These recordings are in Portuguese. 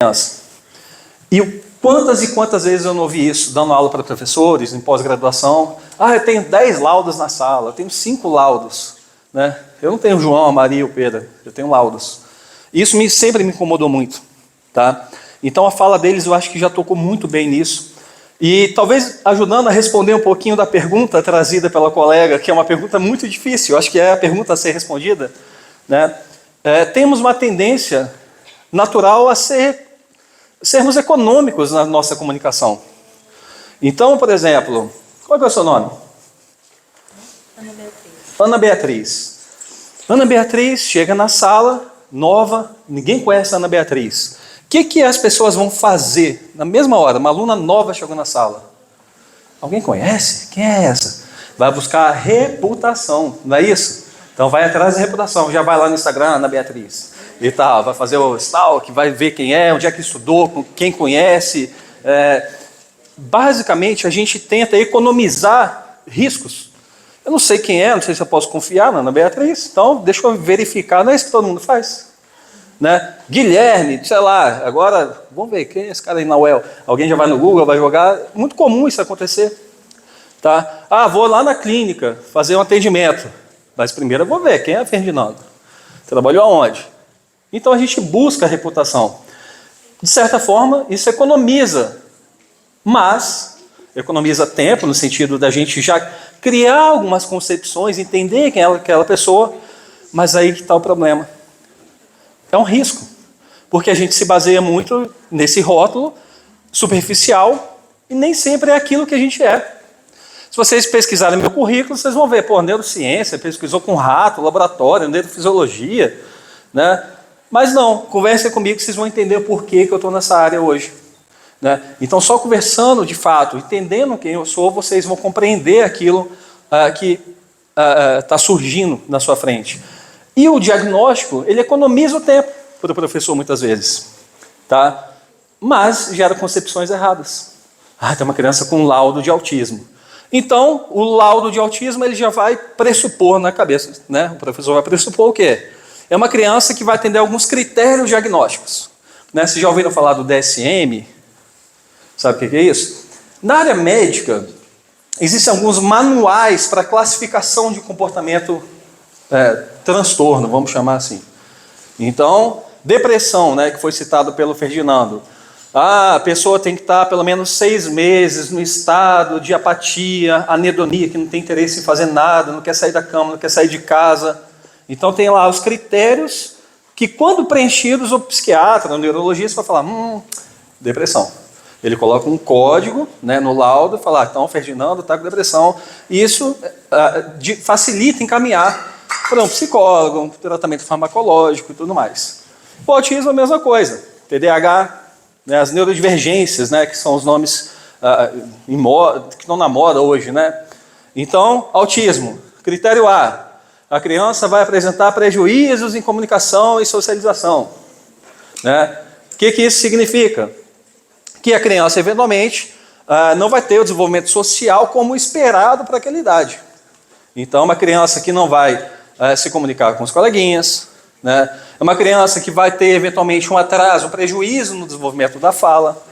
criança. E quantas e quantas vezes eu não ouvi isso, dando aula para professores, em pós-graduação. Eu tenho 10 laudos na sala, eu tenho 5 laudos. Né? Eu não tenho João, a Maria, o Pedro, eu tenho laudos. Isso sempre me incomodou muito. Tá? Então a fala deles eu acho que já tocou muito bem nisso. E talvez ajudando a responder um pouquinho da pergunta trazida pela colega, que é uma pergunta muito difícil, eu acho que é a pergunta a ser respondida. Né? Temos uma tendência natural a sermos econômicos na nossa comunicação. Então, por exemplo, qual é o seu nome? Ana Beatriz. Ana Beatriz. Ana Beatriz chega na sala, nova, ninguém conhece a Ana Beatriz. O que as pessoas vão fazer na mesma hora? Uma aluna nova chegou na sala. Alguém conhece? Quem é essa? Vai buscar a reputação, não é isso? Então vai atrás da reputação, já vai lá no Instagram, Ana Beatriz. E tal, vai fazer o stalk, vai ver quem é, onde é que estudou, quem conhece. Basicamente, a gente tenta economizar riscos. Eu não sei quem é, não sei se eu posso confiar na Ana Beatriz, então deixa eu verificar, não é isso que todo mundo faz. Né? Guilherme, sei lá, agora, vamos ver, quem é esse cara aí na UEL? Alguém já vai no Google, vai jogar, muito comum isso acontecer. Tá? Vou lá na clínica fazer um atendimento, mas primeiro eu vou ver, quem é Ferdinando? Trabalhou aonde? Então a gente busca a reputação. De certa forma, isso economiza, mas economiza tempo, no sentido da gente já criar algumas concepções, entender quem é aquela pessoa, mas aí que está o problema. É um risco, porque a gente se baseia muito nesse rótulo superficial e nem sempre é aquilo que a gente é. Se vocês pesquisarem meu currículo, vocês vão ver, neurociência, pesquisou com rato, laboratório, neurofisiologia, né? Mas não, conversem comigo que vocês vão entender o porquê que eu estou nessa área hoje. Né? Então, só conversando de fato, entendendo quem eu sou, vocês vão compreender aquilo que está surgindo na sua frente. E o diagnóstico, ele economiza o tempo para o professor muitas vezes. Tá? Mas gera concepções erradas. Tem uma criança com laudo de autismo. Então, o laudo de autismo ele já vai pressupor na cabeça. Né? O professor vai pressupor o quê? É uma criança que vai atender alguns critérios diagnósticos. Né? Vocês já ouviram falar do DSM? Sabe o que é isso? Na área médica, existem alguns manuais para classificação de comportamento transtorno, vamos chamar assim. Então, depressão, né, que foi citado pelo Ferdinando. A pessoa tem que estar pelo menos 6 meses no estado de apatia, anedonia, que não tem interesse em fazer nada, não quer sair da cama, não quer sair de casa. Então tem lá os critérios que, quando preenchidos, o psiquiatra, o neurologista vai falar, depressão. Ele coloca um código, né, no laudo e fala, então o Ferdinando está com depressão. E isso facilita encaminhar para um psicólogo, um tratamento farmacológico e tudo mais. O autismo é a mesma coisa. TDAH, né, as neurodivergências, né, que são os nomes que estão na moda hoje. Né? Então, autismo, critério A. A criança vai apresentar prejuízos em comunicação e socialização. Né? O que isso significa? Que a criança, eventualmente, não vai ter o desenvolvimento social como esperado para aquela idade. Então, uma criança que não vai se comunicar com os coleguinhas, né? É uma criança que vai ter, eventualmente, um atraso, um prejuízo no desenvolvimento da fala.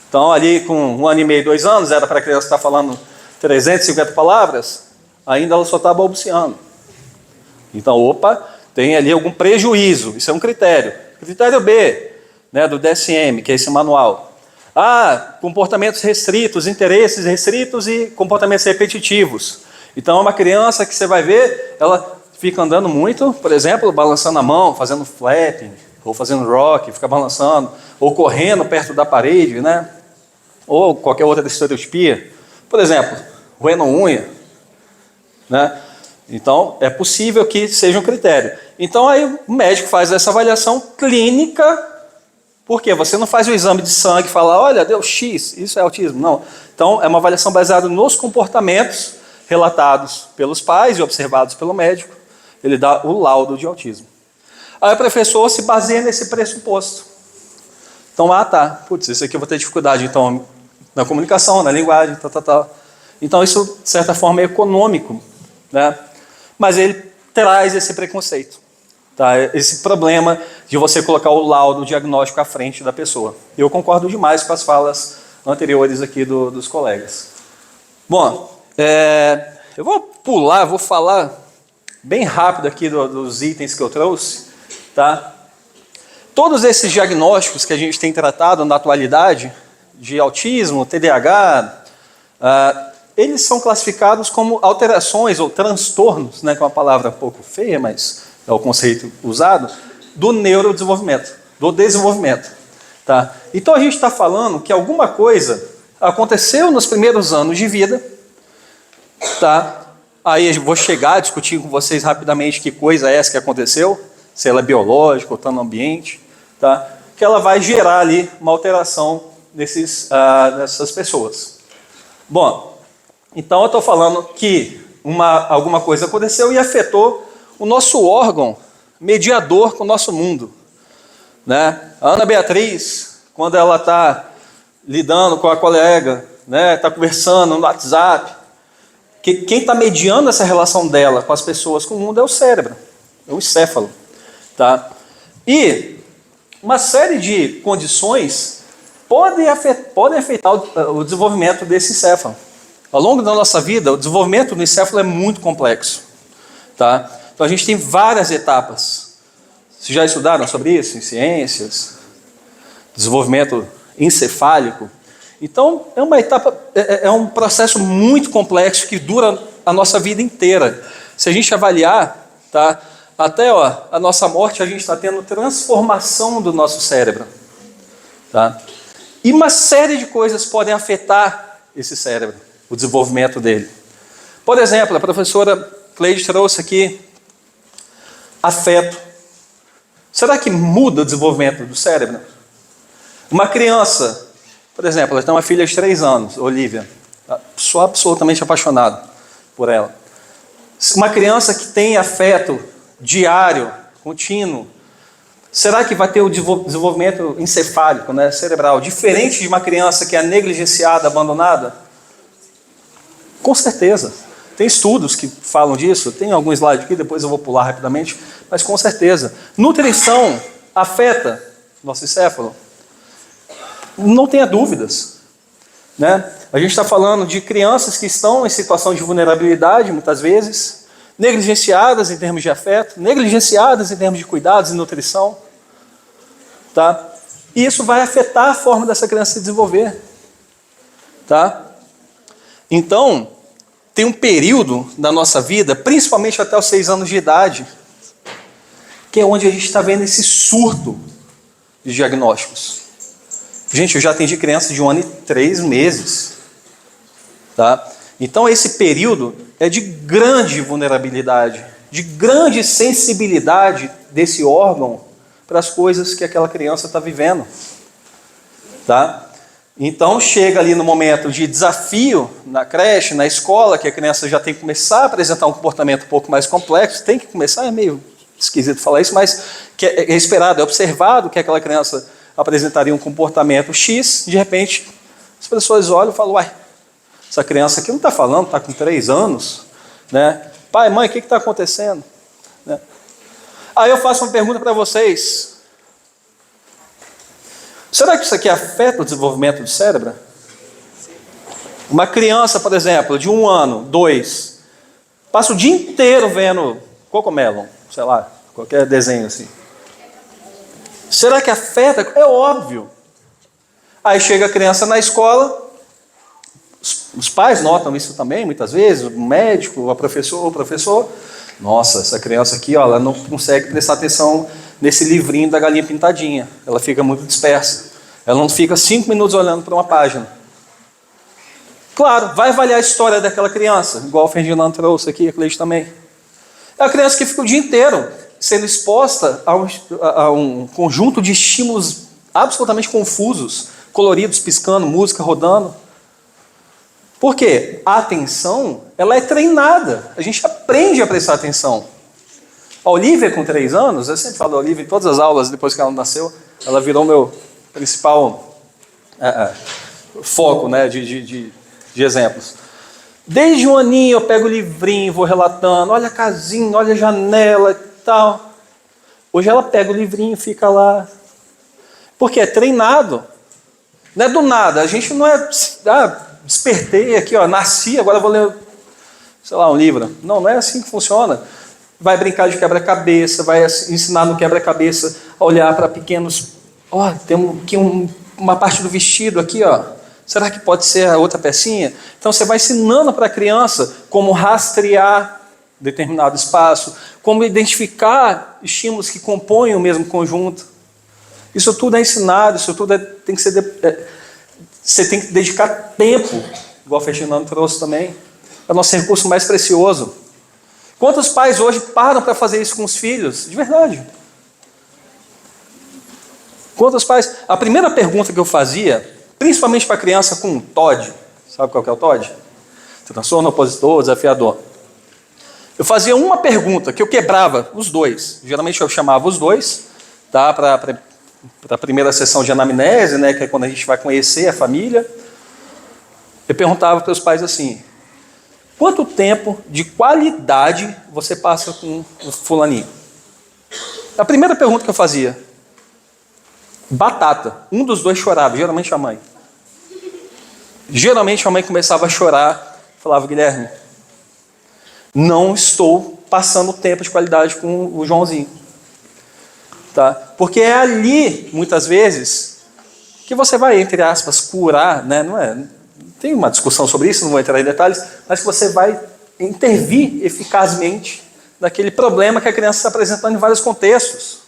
Então, ali com 1 ano e meio, 2 anos, era para a criança estar falando 350 palavras, ainda ela só está balbuciando. Então, tem ali algum prejuízo, isso é um critério. Critério B, né, do DSM, que é esse manual. Comportamentos restritos, interesses restritos e comportamentos repetitivos. Então, é uma criança que você vai ver, ela fica andando muito, por exemplo, balançando a mão, fazendo flapping, ou fazendo rock, fica balançando, ou correndo perto da parede, né? Ou qualquer outra estereotipia. Por exemplo, roendo unha, né? Então, é possível que seja um critério. Então, aí o médico faz essa avaliação clínica. Por quê? Você não faz o exame de sangue e fala, olha, deu X, isso é autismo. Não. Então, é uma avaliação baseada nos comportamentos relatados pelos pais e observados pelo médico. Ele dá o laudo de autismo. Aí o professor se baseia nesse pressuposto. Então, isso aqui eu vou ter dificuldade então, na comunicação, na linguagem, tal. Então, isso, de certa forma, é econômico, né? Mas ele traz esse preconceito. Tá? Esse problema de você colocar o laudo diagnóstico à frente da pessoa. Eu concordo demais com as falas anteriores aqui dos colegas. Bom, eu vou pular, vou falar bem rápido aqui dos itens que eu trouxe. Tá? Todos esses diagnósticos que a gente tem tratado na atualidade, de autismo, TDAH, eles são classificados como alterações ou transtornos, né, que é uma palavra um pouco feia, mas é o conceito usado, do neurodesenvolvimento, do desenvolvimento. Tá? Então a gente está falando que alguma coisa aconteceu nos primeiros anos de vida, tá? Aí eu vou chegar a discutir com vocês rapidamente que coisa é essa que aconteceu, se ela é biológica ou está no ambiente, tá? Que ela vai gerar ali uma alteração nessas pessoas. Bom, então eu estou falando que alguma coisa aconteceu e afetou o nosso órgão mediador com o nosso mundo. Né? A Ana Beatriz, quando ela está lidando com a colega, né, está conversando no WhatsApp, quem está mediando essa relação dela com as pessoas, com o mundo, é o cérebro, é o encéfalo. Tá? E uma série de condições podem afetar o desenvolvimento desse encéfalo. Ao longo da nossa vida, o desenvolvimento do encéfalo é muito complexo. Tá? Então a gente tem várias etapas. Vocês já estudaram sobre isso em ciências? Desenvolvimento encefálico. Então é uma etapa, é um processo muito complexo que dura a nossa vida inteira. Se a gente avaliar, tá, até a nossa morte, a gente está tendo transformação do nosso cérebro. Tá? E uma série de coisas podem afetar esse cérebro, o desenvolvimento dele. Por exemplo, a professora Cleide trouxe aqui afeto. Será que muda o desenvolvimento do cérebro? Uma criança, por exemplo, ela tem uma filha de 3 anos, Olivia. Sou absolutamente apaixonado por ela. Uma criança que tem afeto diário, contínuo, será que vai ter o desenvolvimento encefálico, né, cerebral, diferente de uma criança que é negligenciada, abandonada? Com certeza. Tem estudos que falam disso, tem algum slide aqui, depois eu vou pular rapidamente, mas com certeza. Nutrição afeta nosso encéfalo? Não tenha dúvidas. Né? A gente está falando de crianças que estão em situação de vulnerabilidade, muitas vezes, negligenciadas em termos de afeto, negligenciadas em termos de cuidados e nutrição. Tá? E isso vai afetar a forma dessa criança se desenvolver. Tá? Então, tem um período da nossa vida, principalmente até os 6 anos de idade, que é onde a gente está vendo esse surto de diagnósticos. Gente, eu já atendi crianças de 1 ano e 3 meses. Tá? Então esse período é de grande vulnerabilidade, de grande sensibilidade desse órgão para as coisas que aquela criança está vivendo. Tá? Então chega ali no momento de desafio na creche, na escola, que a criança já tem que começar a apresentar um comportamento um pouco mais complexo, tem que começar, é meio esquisito falar isso, mas que é esperado, é observado que aquela criança apresentaria um comportamento X, de repente as pessoas olham e falam, uai, essa criança aqui não está falando, está com 3 anos, né? Pai, mãe, o que está acontecendo? Né? Aí eu faço uma pergunta para vocês. Será que isso aqui afeta o desenvolvimento do cérebro? Uma criança, por exemplo, de 1 ano, 2, passa o dia inteiro vendo Cocomelon, sei lá, qualquer desenho assim. Será que afeta? É óbvio. Aí chega a criança na escola, os pais notam isso também, muitas vezes, o médico, o professor. Nossa, essa criança aqui, ó, ela não consegue prestar atenção nesse livrinho da galinha pintadinha. Ela fica muito dispersa. Ela não fica 5 minutos olhando para uma página. Claro, vai avaliar a história daquela criança, igual o Ferdinando trouxe aqui, a Cleide também. É a criança que fica o dia inteiro sendo exposta a um conjunto de estímulos absolutamente confusos, coloridos, piscando, música rodando. Por quê? A atenção, ela é treinada. A gente aprende a prestar atenção. A Olivia, com 3 anos, eu sempre falo da Olivia em todas as aulas, depois que ela nasceu, ela virou meu principal foco, né, de exemplos. Desde 1 aninho eu pego o livrinho, vou relatando, olha a casinha, olha a janela e tal. Hoje ela pega o livrinho, fica lá. Porque é treinado. Não é do nada. A gente não é, despertei aqui, nasci, agora vou ler, sei lá, um livro. Não é assim que funciona. Vai brincar de quebra-cabeça, vai ensinar no quebra-cabeça a olhar para pequenos... tem aqui uma parte do vestido aqui, será que pode ser a outra pecinha? Então você vai ensinando para a criança como rastrear determinado espaço, como identificar estímulos que compõem o mesmo conjunto. Isso tudo é ensinado, isso tudo tem que ser... você tem que dedicar tempo, igual o Ferdinando trouxe também. É o nosso recurso mais precioso. Quantos pais hoje param para fazer isso com os filhos? De verdade. Quantos pais... A primeira pergunta que eu fazia, principalmente para criança com TOD, sabe qual que é o TOD? Transtorno opositor, desafiador. Eu fazia uma pergunta que eu quebrava os dois. Geralmente eu chamava os dois, tá, para a primeira sessão de anamnese, né, que é quando a gente vai conhecer a família. Eu perguntava para os pais assim: quanto tempo de qualidade você passa com o fulaninho? A primeira pergunta que eu fazia. Batata. Um dos dois chorava, geralmente a mãe. Geralmente a mãe começava a chorar, falava: Guilherme, não estou passando tempo de qualidade com o Joãozinho. Tá? Porque é ali, muitas vezes, que você vai, entre aspas, curar, né? Não é? Tem uma discussão sobre isso, não vou entrar em detalhes, mas que você vai intervir eficazmente naquele problema que a criança está apresentando em vários contextos.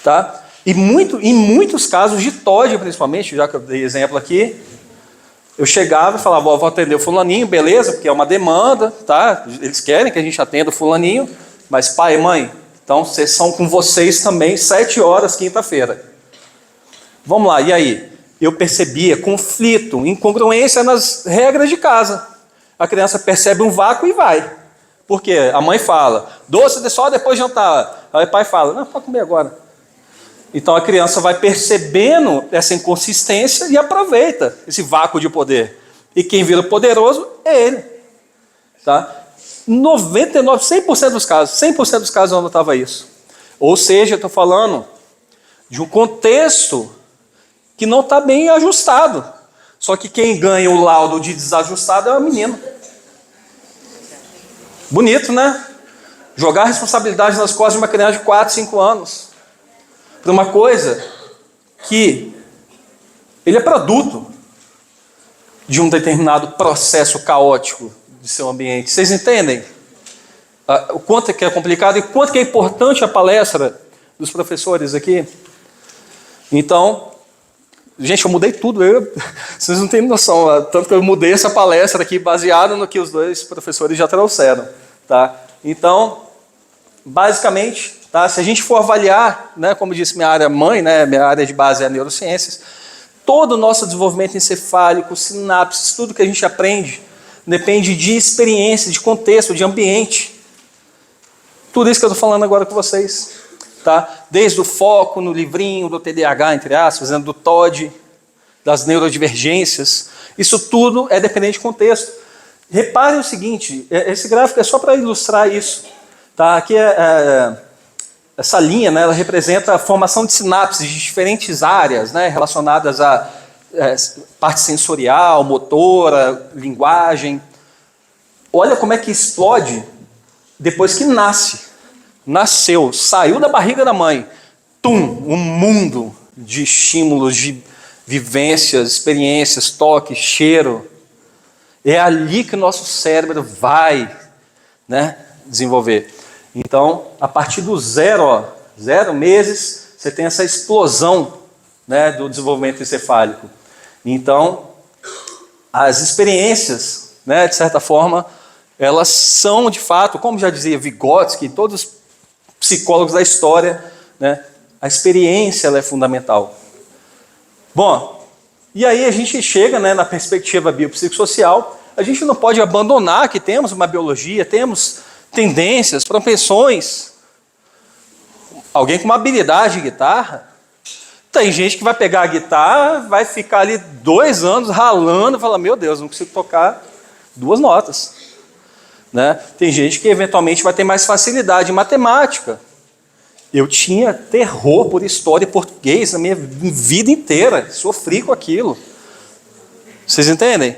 Tá? E em muitos casos de TOD, principalmente, já que eu dei exemplo aqui, eu chegava e falava: vou atender o fulaninho, beleza, porque é uma demanda, tá? Eles querem que a gente atenda o fulaninho, mas pai e mãe, então sessão com vocês também, 7 horas, quinta-feira. Vamos lá, e aí? Eu percebia conflito, incongruência nas regras de casa. A criança percebe um vácuo e vai. Por quê? A mãe fala: doce só depois de jantar. Aí o pai fala: não, pode comer agora. Então a criança vai percebendo essa inconsistência e aproveita esse vácuo de poder. E quem vira poderoso é ele. Tá? 99, 100% dos casos, 100% dos casos eu notava isso. Ou seja, eu estou falando de um contexto que não está bem ajustado. Só que quem ganha o laudo de desajustado é o menino. Bonito, né? Jogar a responsabilidade nas costas de uma criança de 4, 5 anos. Para uma coisa que ele é produto de um determinado processo caótico de seu ambiente. Vocês entendem o quanto é que é complicado e quanto que é importante a palestra dos professores aqui? Então, gente, eu mudei tudo. Vocês não têm noção, tanto que eu mudei essa palestra aqui baseado no que os dois professores já trouxeram. Tá? Então, basicamente... Tá? Se a gente for avaliar, né, como disse minha área mãe, né, minha área de base é a neurociências, todo o nosso desenvolvimento encefálico, sinapses, tudo que a gente aprende, depende de experiência, de contexto, de ambiente. Tudo isso que eu estou falando agora com vocês. Tá? Desde o foco no livrinho, do TDAH, entre aspas, do TOD, das neurodivergências, isso tudo é dependente de contexto. Reparem o seguinte, esse gráfico é só para ilustrar isso. Tá? Aqui essa linha, né, ela representa a formação de sinapses de diferentes áreas, né, relacionadas à parte sensorial, motora, linguagem. Olha como é que explode depois que nasce. Nasceu, saiu da barriga da mãe. Um mundo de estímulos, de vivências, experiências, toque, cheiro. É ali que o nosso cérebro vai, né, desenvolver. Então, a partir do 0 meses, você tem essa explosão, né, do desenvolvimento encefálico. Então, as experiências, né, de certa forma, elas são, de fato, como já dizia Vygotsky, todos os psicólogos da história, né, a experiência ela é fundamental. Bom, e aí a gente chega, né, na perspectiva biopsicossocial, a gente não pode abandonar que temos uma biologia, temos tendências, propensões. Alguém com uma habilidade de guitarra, tem gente que vai pegar a guitarra, vai ficar ali 2 anos ralando e fala: meu Deus, não consigo tocar 2 notas. Né? Tem gente que eventualmente vai ter mais facilidade em matemática. Eu tinha terror por história e português na minha vida inteira. Sofri com aquilo. Vocês entendem?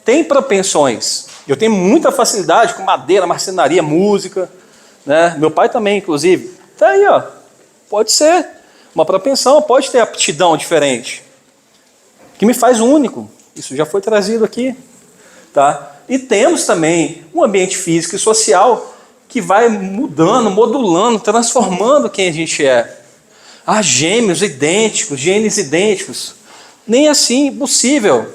Tem propensões. Eu tenho muita facilidade com madeira, marcenaria, música. Né? Meu pai também, inclusive. Tá aí, ó. Pode ser uma propensão, pode ter aptidão diferente. Que me faz único. Isso já foi trazido aqui. Tá? E temos também um ambiente físico e social que vai mudando, modulando, transformando quem a gente é. Ah, gêmeos idênticos, genes idênticos. Nem assim possível.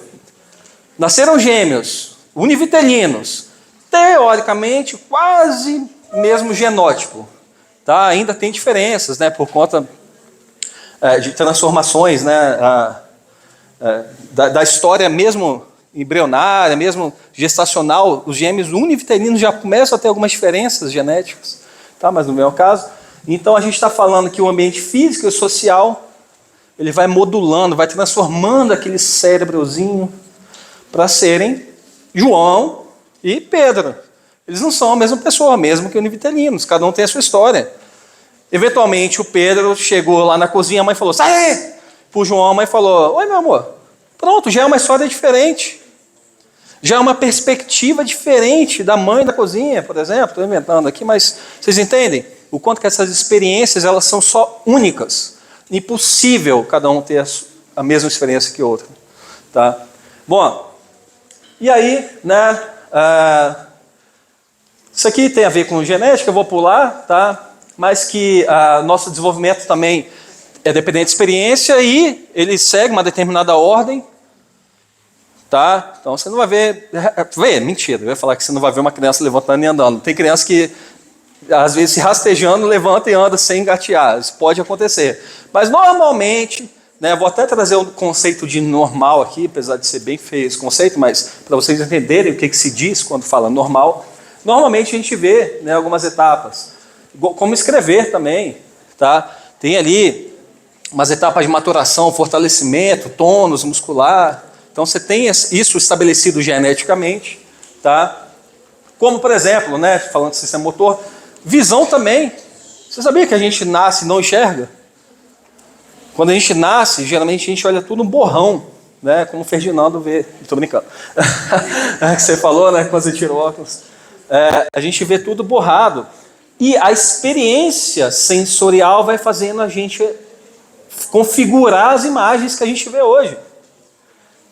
Nasceram gêmeos, univitelinos, teoricamente quase mesmo genótipo. Tá? Ainda tem diferenças, né, por conta de transformações, né, da história mesmo embrionária, mesmo gestacional. Os gêmeos univitelinos já começam a ter algumas diferenças genéticas, tá? Mas no meu caso. Então a gente está falando que o ambiente físico e social ele vai modulando, vai transformando aquele cérebrozinho para serem João e Pedro. Eles não são a mesma pessoa, mesmo que univitelinos, cada um tem a sua história. Eventualmente o Pedro chegou lá na cozinha, a mãe falou, sai! Pro João, a mãe falou, oi meu amor, pronto, já é uma história diferente. Já é uma perspectiva diferente da mãe da cozinha, por exemplo. Estou inventando aqui, mas vocês entendem? O quanto que essas experiências elas são só únicas. Impossível cada um ter a mesma experiência que o outro. Tá? Bom, e aí, né? Isso aqui tem a ver com genética, eu vou pular, tá? Mas que nosso desenvolvimento também é dependente de experiência e ele segue uma determinada ordem. Tá? Então você não vai ver... Mentira, eu ia falar que você não vai ver uma criança levantando e andando. Tem criança que, às vezes, se rastejando, levanta e anda sem engatear. Isso pode acontecer. Mas, normalmente, né, vou até trazer o conceito de normal aqui, apesar de ser bem feio esse conceito, mas para vocês entenderem o que se diz quando fala normal, normalmente a gente vê, né, algumas etapas. Como escrever também. Tá? Tem ali umas etapas de maturação, fortalecimento, tônus muscular... Então você tem isso estabelecido geneticamente, tá? Como por exemplo, né, falando de sistema motor, visão também. Você sabia que a gente nasce e não enxerga? Quando a gente nasce, geralmente a gente olha tudo um borrão, né? Como o Ferdinando vê. Estou brincando. Que você falou, né? Quando você tirou óculos. A gente vê tudo borrado. E a experiência sensorial vai fazendo a gente configurar as imagens que a gente vê hoje.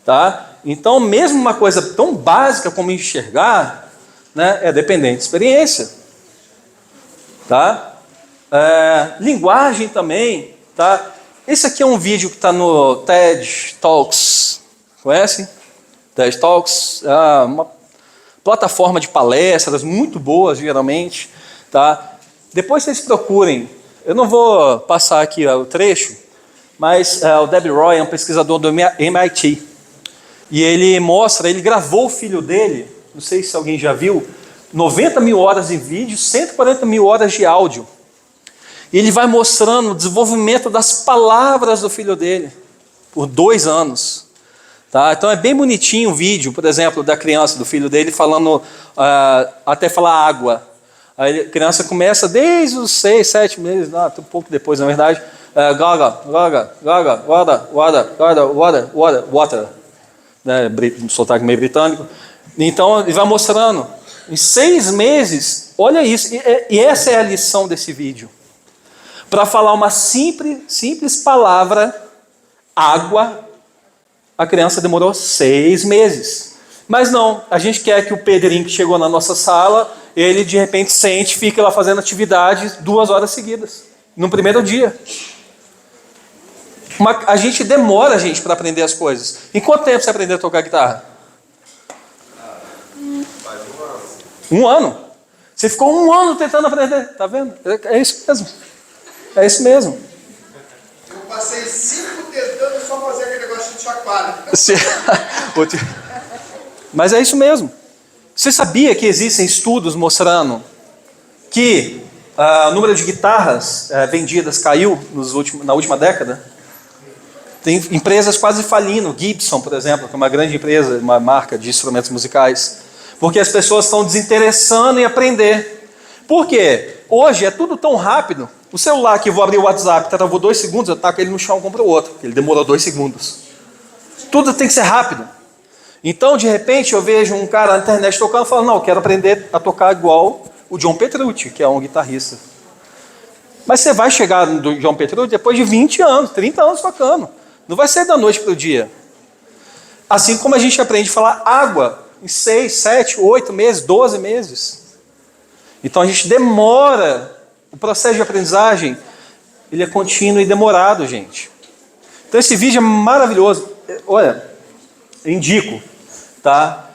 Tá? Então, mesmo uma coisa tão básica como enxergar, né, é dependente de experiência. Tá? Linguagem também. Tá? Esse aqui é um vídeo que está no TED Talks. Conhecem? TED Talks é uma plataforma de palestras muito boas, geralmente. Tá? Depois vocês procurem. Eu não vou passar aqui o trecho, mas o Deb Roy é um pesquisador do MIT. E ele gravou o filho dele, não sei se alguém já viu, 90 mil horas em vídeo, 140 mil horas de áudio. E ele vai mostrando o desenvolvimento das palavras do filho dele, por 2 anos. Tá? Então é bem bonitinho o vídeo, por exemplo, da criança, do filho dele, falando, até falar água. A criança começa desde os 6, 7 meses, um pouco depois na verdade, gaga, gaga, gaga, water, water, water, water, water, water. Né, um sotaque meio britânico. Então ele vai mostrando em 6 meses, olha isso, e essa é a lição desse vídeo. Para falar uma simples palavra, água, a criança demorou 6 meses. Mas não, a gente quer que o Pedrinho que chegou na nossa sala, ele de repente sente, fica lá fazendo atividade 2 horas seguidas, no primeiro dia. A gente demora, para aprender as coisas. Em quanto tempo você aprendeu a tocar guitarra? Faz 1 ano. Você ficou 1 ano tentando aprender, tá vendo? É isso mesmo. É isso mesmo. Eu passei 5 tentando só fazer aquele negócio de chacoalho. Mas é isso mesmo. Você sabia que existem estudos mostrando que o número de guitarras vendidas caiu na última década? Tem empresas quase falindo, Gibson, por exemplo, que é uma grande empresa, uma marca de instrumentos musicais, porque as pessoas estão desinteressando em aprender. Por quê? Hoje é tudo tão rápido O celular que eu vou abrir o WhatsApp, travou 2 segundos, eu taco ele no chão e compro outro, porque ele demorou 2 segundos. Tudo tem que ser rápido. Então, de repente, eu vejo um cara na internet tocando e falo, não, eu quero aprender a tocar igual o John Petrucci, que é um guitarrista. Mas você vai chegar no John Petrucci depois de 20 anos, 30 anos tocando. Não vai ser da noite para o dia. Assim como a gente aprende a falar água em 6, 7, 8 meses, 12 meses. Então a gente demora. O processo de aprendizagem, ele é contínuo e demorado, gente. Então esse vídeo é maravilhoso. Olha, eu indico, tá?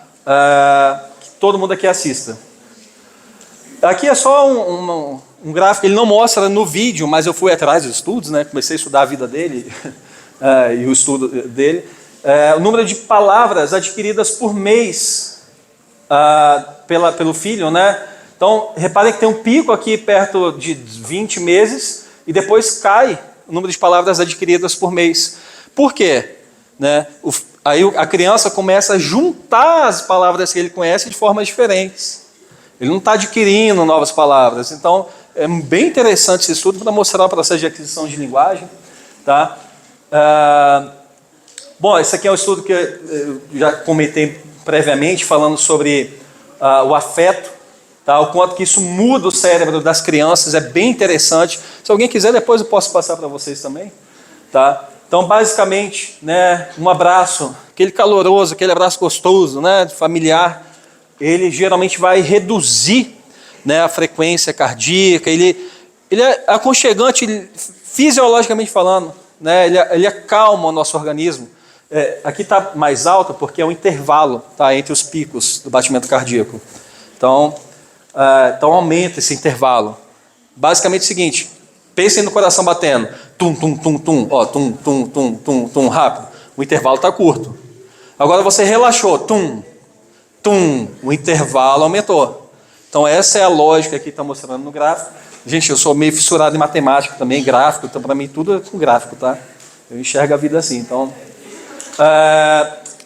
Que todo mundo aqui assista. Aqui é só um gráfico, ele não mostra no vídeo, mas eu fui atrás dos estudos, né? Comecei a estudar a vida dele e o estudo dele. O número de palavras adquiridas por mês pelo filho, né? Então, reparem que tem um pico aqui perto de 20 meses e depois cai o número de palavras adquiridas por mês. Por quê? Né? Aí a criança começa a juntar as palavras que ele conhece de formas diferentes. Ele não está adquirindo novas palavras. Então, é bem interessante esse estudo para mostrar o processo de aquisição de linguagem. Tá? Bom, esse aqui é um estudo que eu já comentei previamente, falando sobre o afeto. Tá, o quanto que isso muda o cérebro das crianças, é bem interessante. Se alguém quiser, depois eu posso passar para vocês também. Tá? Então, basicamente, né, um abraço, aquele caloroso, aquele abraço gostoso, né, familiar, ele geralmente vai reduzir, né, a frequência cardíaca, ele é aconchegante, fisiologicamente falando, né, ele acalma o nosso organismo. Aqui está mais alto porque é um intervalo, tá, entre os picos do batimento cardíaco. Então aumenta esse intervalo. Basicamente é o seguinte, pensem no coração batendo, tum, tum, tum, tum, ó, tum, tum, tum, tum, tum, rápido. O intervalo está curto. Agora você relaxou, tum, tum, o intervalo aumentou. Então essa é a lógica que está mostrando no gráfico. Gente, eu sou meio fissurado em matemática também, gráfico, então para mim tudo é com gráfico, tá? Eu enxergo a vida assim, então...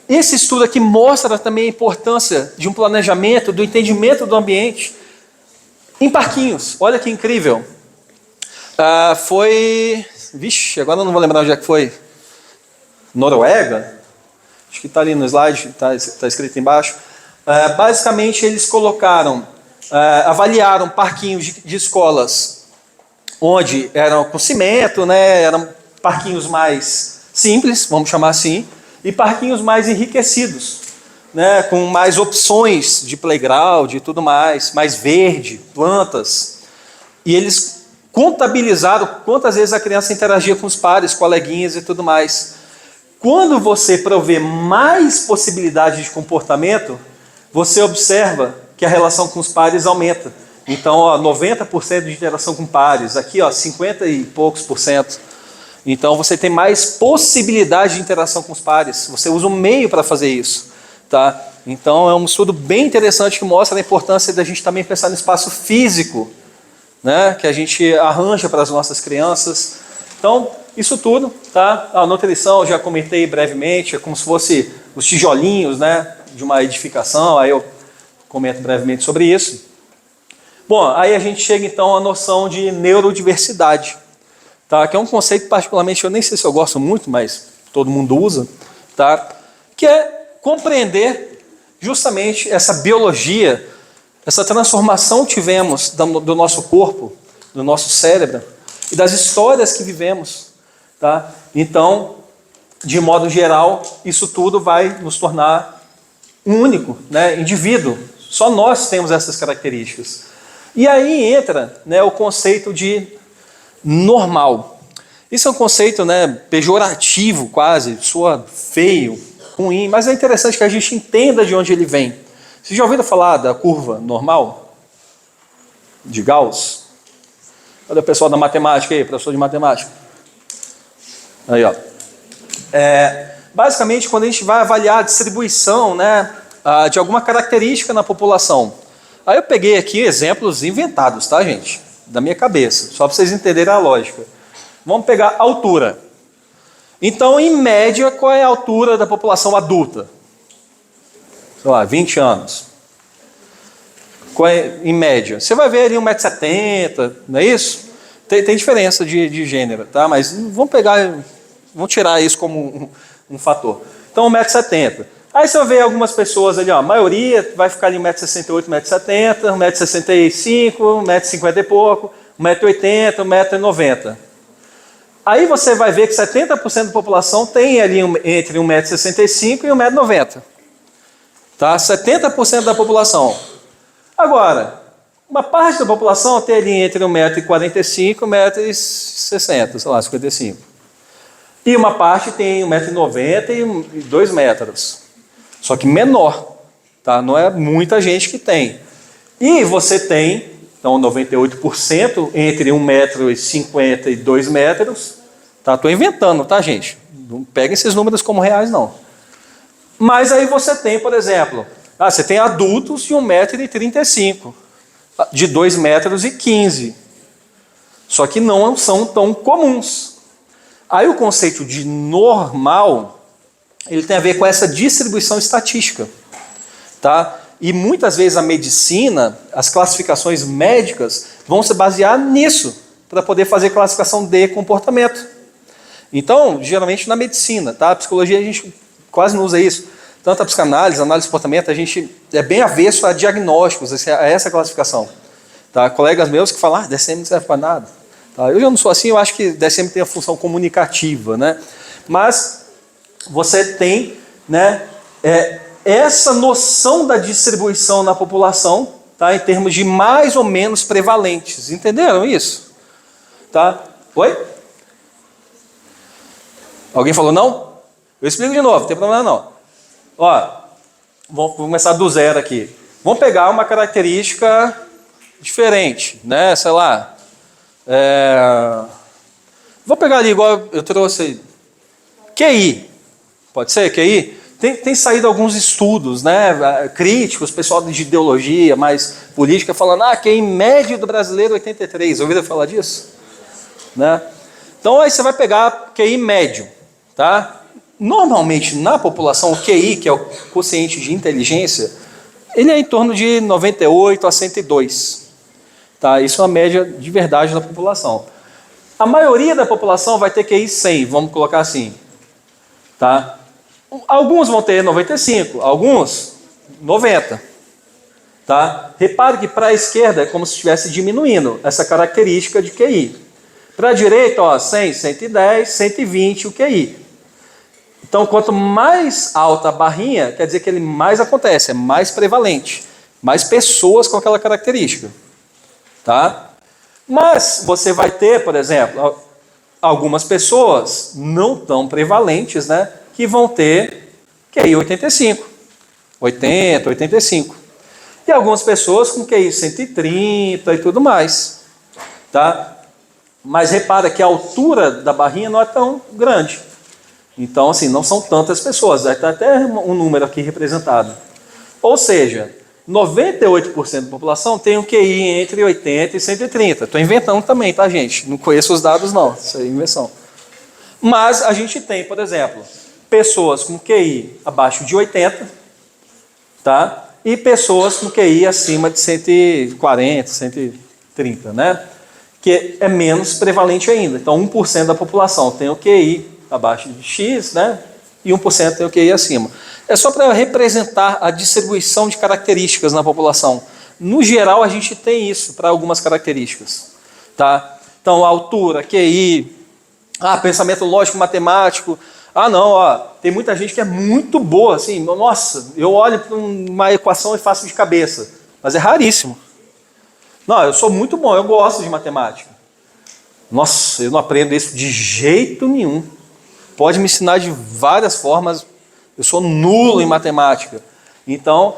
esse estudo aqui mostra também a importância de um planejamento, do entendimento do ambiente em parquinhos. Olha que incrível. Vixe, agora eu não vou lembrar onde é que foi. Noruega? Acho que está ali no slide, está escrito embaixo. Basicamente, eles avaliaram parquinhos de escolas onde eram com cimento, né, eram parquinhos mais simples, vamos chamar assim, e parquinhos mais enriquecidos, né, com mais opções de playground e tudo mais verde, plantas. E eles contabilizaram quantas vezes a criança interagia com os pares, coleguinhas e tudo mais. Quando você provê mais possibilidades de comportamento, você observa que a relação com os pares aumenta. Então, 90% de interação com pares, aqui 50 e poucos %. Então você tem mais possibilidade de interação com os pares. Você usa um meio para fazer isso. Tá? Então é um estudo bem interessante que mostra a importância da gente também pensar no espaço físico, né, que a gente arranja para as nossas crianças. Então, isso tudo, tá? A nutrição eu já comentei brevemente, é como se fosse os tijolinhos, né, de uma edificação, aí eu comento brevemente sobre isso. Bom, aí a gente chega então à noção de neurodiversidade. Tá, que é um conceito particularmente, eu nem sei se eu gosto muito, mas todo mundo usa, tá, que é compreender justamente essa biologia, essa transformação que tivemos do nosso corpo, do nosso cérebro e das histórias que vivemos. Tá? Então, de modo geral, isso tudo vai nos tornar um único, né, indivíduo. Só nós temos essas características. E aí entra, né, o conceito de normal. Isso é um conceito, né, pejorativo quase, soa feio, ruim, mas é interessante que a gente entenda de onde ele vem. Vocês já ouviram falar da curva normal? De Gauss? Olha o pessoal da matemática aí, professor de matemática. Aí, ó. Basicamente, quando a gente vai avaliar a distribuição, né, de alguma característica na população. Aí eu peguei aqui exemplos inventados, tá, gente? Da minha cabeça, só para vocês entenderem a lógica. Vamos pegar a altura. Então, em média, qual é a altura da população adulta? Sei lá, 20 anos. Qual é, em média? Você vai ver ali 1,70 m, não é isso? Tem diferença de gênero, tá? Mas vamos tirar isso como um fator. Então, 1,70 m. Aí você vai ver algumas pessoas ali, ó, a maioria vai ficar ali 1,68 m, 1,70 m, 1,65 m, 1,50 m e pouco, 1,80 m, 1,90 m. Aí você vai ver que 70% da população tem ali entre 1,65 m e 1,90 m. Tá? 70% da população. Agora, uma parte da população tem ali entre 1,45 m e 1,60 m, sei lá, 55. E uma parte tem 1,90 m e 2 metros. Só que menor, tá? Não é muita gente que tem. E você tem, então, 98% entre 1,50 m e 2 metros. Tá? Estou inventando, tá, gente? Não peguem esses números como reais, não. Mas aí você tem, por exemplo, você tem adultos de 1,35 m, de 2,15 m. Só que não são tão comuns. Aí o conceito de normal, ele tem a ver com essa distribuição estatística, tá? E muitas vezes a medicina, as classificações médicas, vão se basear nisso, para poder fazer classificação de comportamento. Então, geralmente na medicina, tá? A psicologia a gente quase não usa isso. Tanto a psicanálise, a análise de comportamento, a gente é bem avesso a diagnósticos, a essa classificação. Tá? Colegas meus que falam, DSM não serve para nada. Tá? Eu já não sou assim, eu acho que DSM tem a função comunicativa, né? Mas você tem, né, essa noção da distribuição na população, tá, em termos de mais ou menos prevalentes. Entenderam isso? Tá? Oi? Alguém falou não? Eu explico de novo, não tem problema não. Ó, vamos começar do zero aqui. Vamos pegar uma característica diferente, né? Sei lá. Vou pegar ali igual eu trouxe. QI. Pode ser QI? Tem saído alguns estudos, né, críticos, pessoal de ideologia, mais política, falando, QI médio do brasileiro 83. Ouviram falar disso? Né? Então aí você vai pegar QI médio, tá? Normalmente na população, o QI, que é o quociente de inteligência, ele é em torno de 98 a 102. Tá? Isso é uma média de verdade da população. A maioria da população vai ter QI 100, vamos colocar assim. Tá? Alguns vão ter 95, alguns 90. Tá? Repare que para a esquerda é como se estivesse diminuindo essa característica de QI. Para a direita, ó, 100, 110, 120 o QI. Então, quanto mais alta a barrinha, quer dizer que ele mais acontece, é mais prevalente. Mais pessoas com aquela característica. Tá? Mas você vai ter, por exemplo, algumas pessoas não tão prevalentes, né, que vão ter QI 85, 80, 85. E algumas pessoas com QI 130 e tudo mais. Tá? Mas repara que a altura da barrinha não é tão grande. Então, assim, não são tantas pessoas. Vai estar até um número aqui representado. Ou seja, 98% da população tem um QI entre 80 e 130. Estou inventando também, tá, gente? Não conheço os dados, não. Isso é invenção. Mas a gente tem, por exemplo, pessoas com QI abaixo de 80, tá? E pessoas com QI acima de 140, 130, né? Que é menos prevalente ainda. Então, 1% da população tem o QI abaixo de X, né? E 1% tem o QI acima. É só para representar a distribuição de características na população. No geral, a gente tem isso para algumas características. Tá? Então, altura, QI, pensamento lógico, matemático. Tem muita gente que é muito boa, assim, nossa, eu olho para uma equação e faço de cabeça. Mas é raríssimo. Não, eu sou muito bom, eu gosto de matemática. Nossa, eu não aprendo isso de jeito nenhum. Pode me ensinar de várias formas, eu sou nulo em matemática. Então,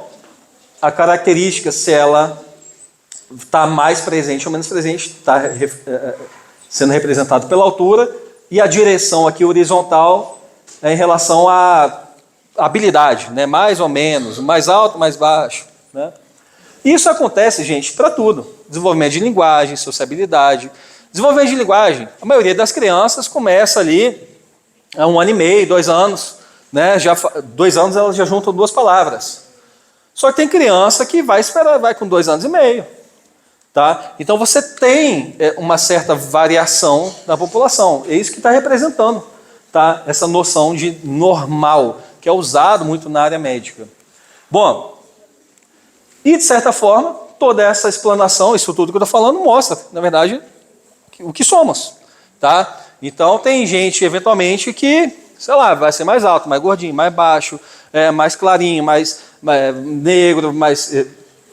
a característica, se ela está mais presente ou menos presente, está sendo representado pela altura, e a direção aqui horizontal é em relação à habilidade, né? Mais ou menos, mais alto, mais baixo. Né? Isso acontece, gente, para tudo. Desenvolvimento de linguagem, sociabilidade. Desenvolvimento de linguagem, a maioria das crianças começa ali há 1 ano e meio, 2 anos, né? 2 anos elas já juntam 2 palavras. Só que tem criança que vai esperar, vai com 2 anos e meio. Tá? Então você tem uma certa variação na população. É isso que está representando, tá? Essa noção de normal, que é usado muito na área médica. Bom, e de certa forma, toda essa explanação, isso tudo que eu estou falando, mostra, na verdade, o que somos. Tá? Então tem gente, eventualmente, que, sei lá, vai ser mais alto, mais gordinho, mais baixo, mais clarinho, mais negro, mais...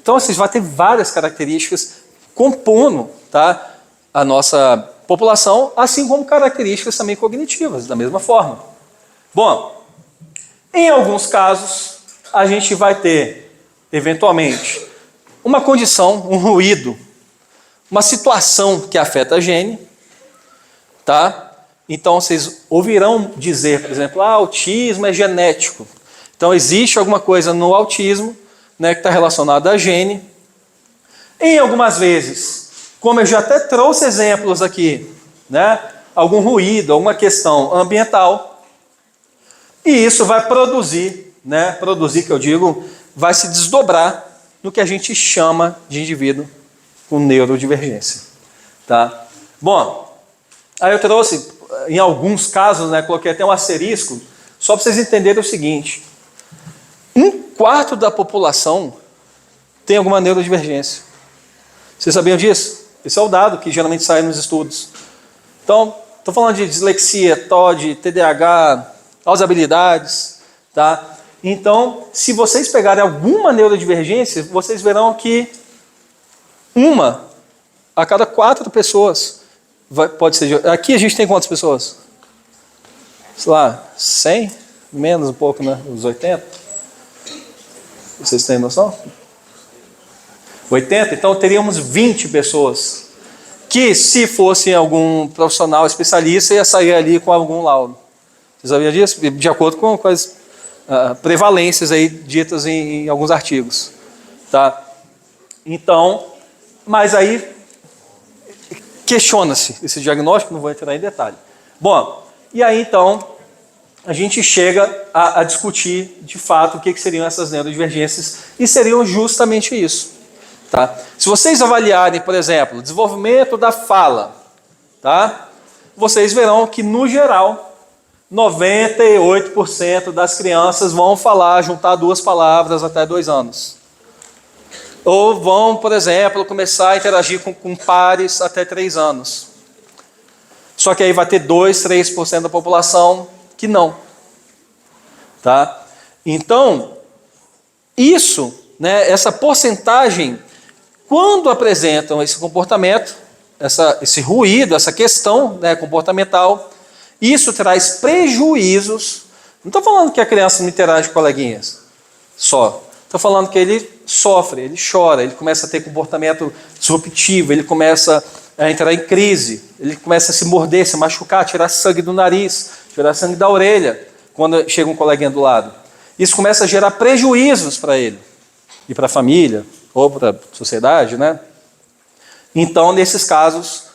Então, assim, vai ter várias características compondo, tá, a nossa população, assim como características também cognitivas, da mesma forma. Bom, em alguns casos, a gente vai ter, eventualmente, uma condição, um ruído, uma situação que afeta a gene, tá? Então, vocês ouvirão dizer, por exemplo, autismo é genético. Então, existe alguma coisa no autismo, né, que está relacionada à gene. Em algumas vezes, como eu já até trouxe exemplos aqui, né, algum ruído, alguma questão ambiental, e isso vai produzir, né, produzir que eu digo, vai se desdobrar no que a gente chama de indivíduo com neurodivergência. Tá? Bom, aí eu trouxe, em alguns casos, né, coloquei até um asterisco, só para vocês entenderem o seguinte: 1/4 da população tem alguma neurodivergência. Vocês sabiam disso? Esse é o dado que geralmente sai nos estudos. Então, estou falando de dislexia, TOD, TDAH, usabilidades, tá? Então, se vocês pegarem alguma neurodivergência, vocês verão que 1 a cada 4 pessoas pode ser... Aqui a gente tem quantas pessoas? Sei lá, 100? Menos um pouco, né? Uns 80? Vocês têm noção? 80? Então teríamos 20 pessoas que, se fosse algum profissional especialista, ia sair ali com algum laudo. Vocês sabiam disso? De acordo com as prevalências aí ditas em alguns artigos. Tá? Então, mas aí questiona-se esse diagnóstico, não vou entrar em detalhe. Bom, e aí então a gente chega a discutir de fato o que seriam essas neurodivergências, e seriam justamente isso. Tá? Se vocês avaliarem, por exemplo, o desenvolvimento da fala, tá? Vocês verão que, no geral, 98% das crianças vão falar, juntar 2 palavras até 2 anos. Ou vão, por exemplo, começar a interagir com pares até 3 anos. Só que aí vai ter 2, 3% da população que não. Tá? Então, isso, né, essa porcentagem, quando apresentam esse comportamento, esse ruído, essa questão, né, comportamental, isso traz prejuízos. Não estou falando que a criança não interage com coleguinhas só. Estou falando que ele sofre, ele chora, ele começa a ter comportamento disruptivo, ele começa a entrar em crise, ele começa a se morder, se machucar, tirar sangue do nariz, tirar sangue da orelha, quando chega um coleguinha do lado. Isso começa a gerar prejuízos para ele e para a família, ou para a sociedade, né? Então, nesses casos,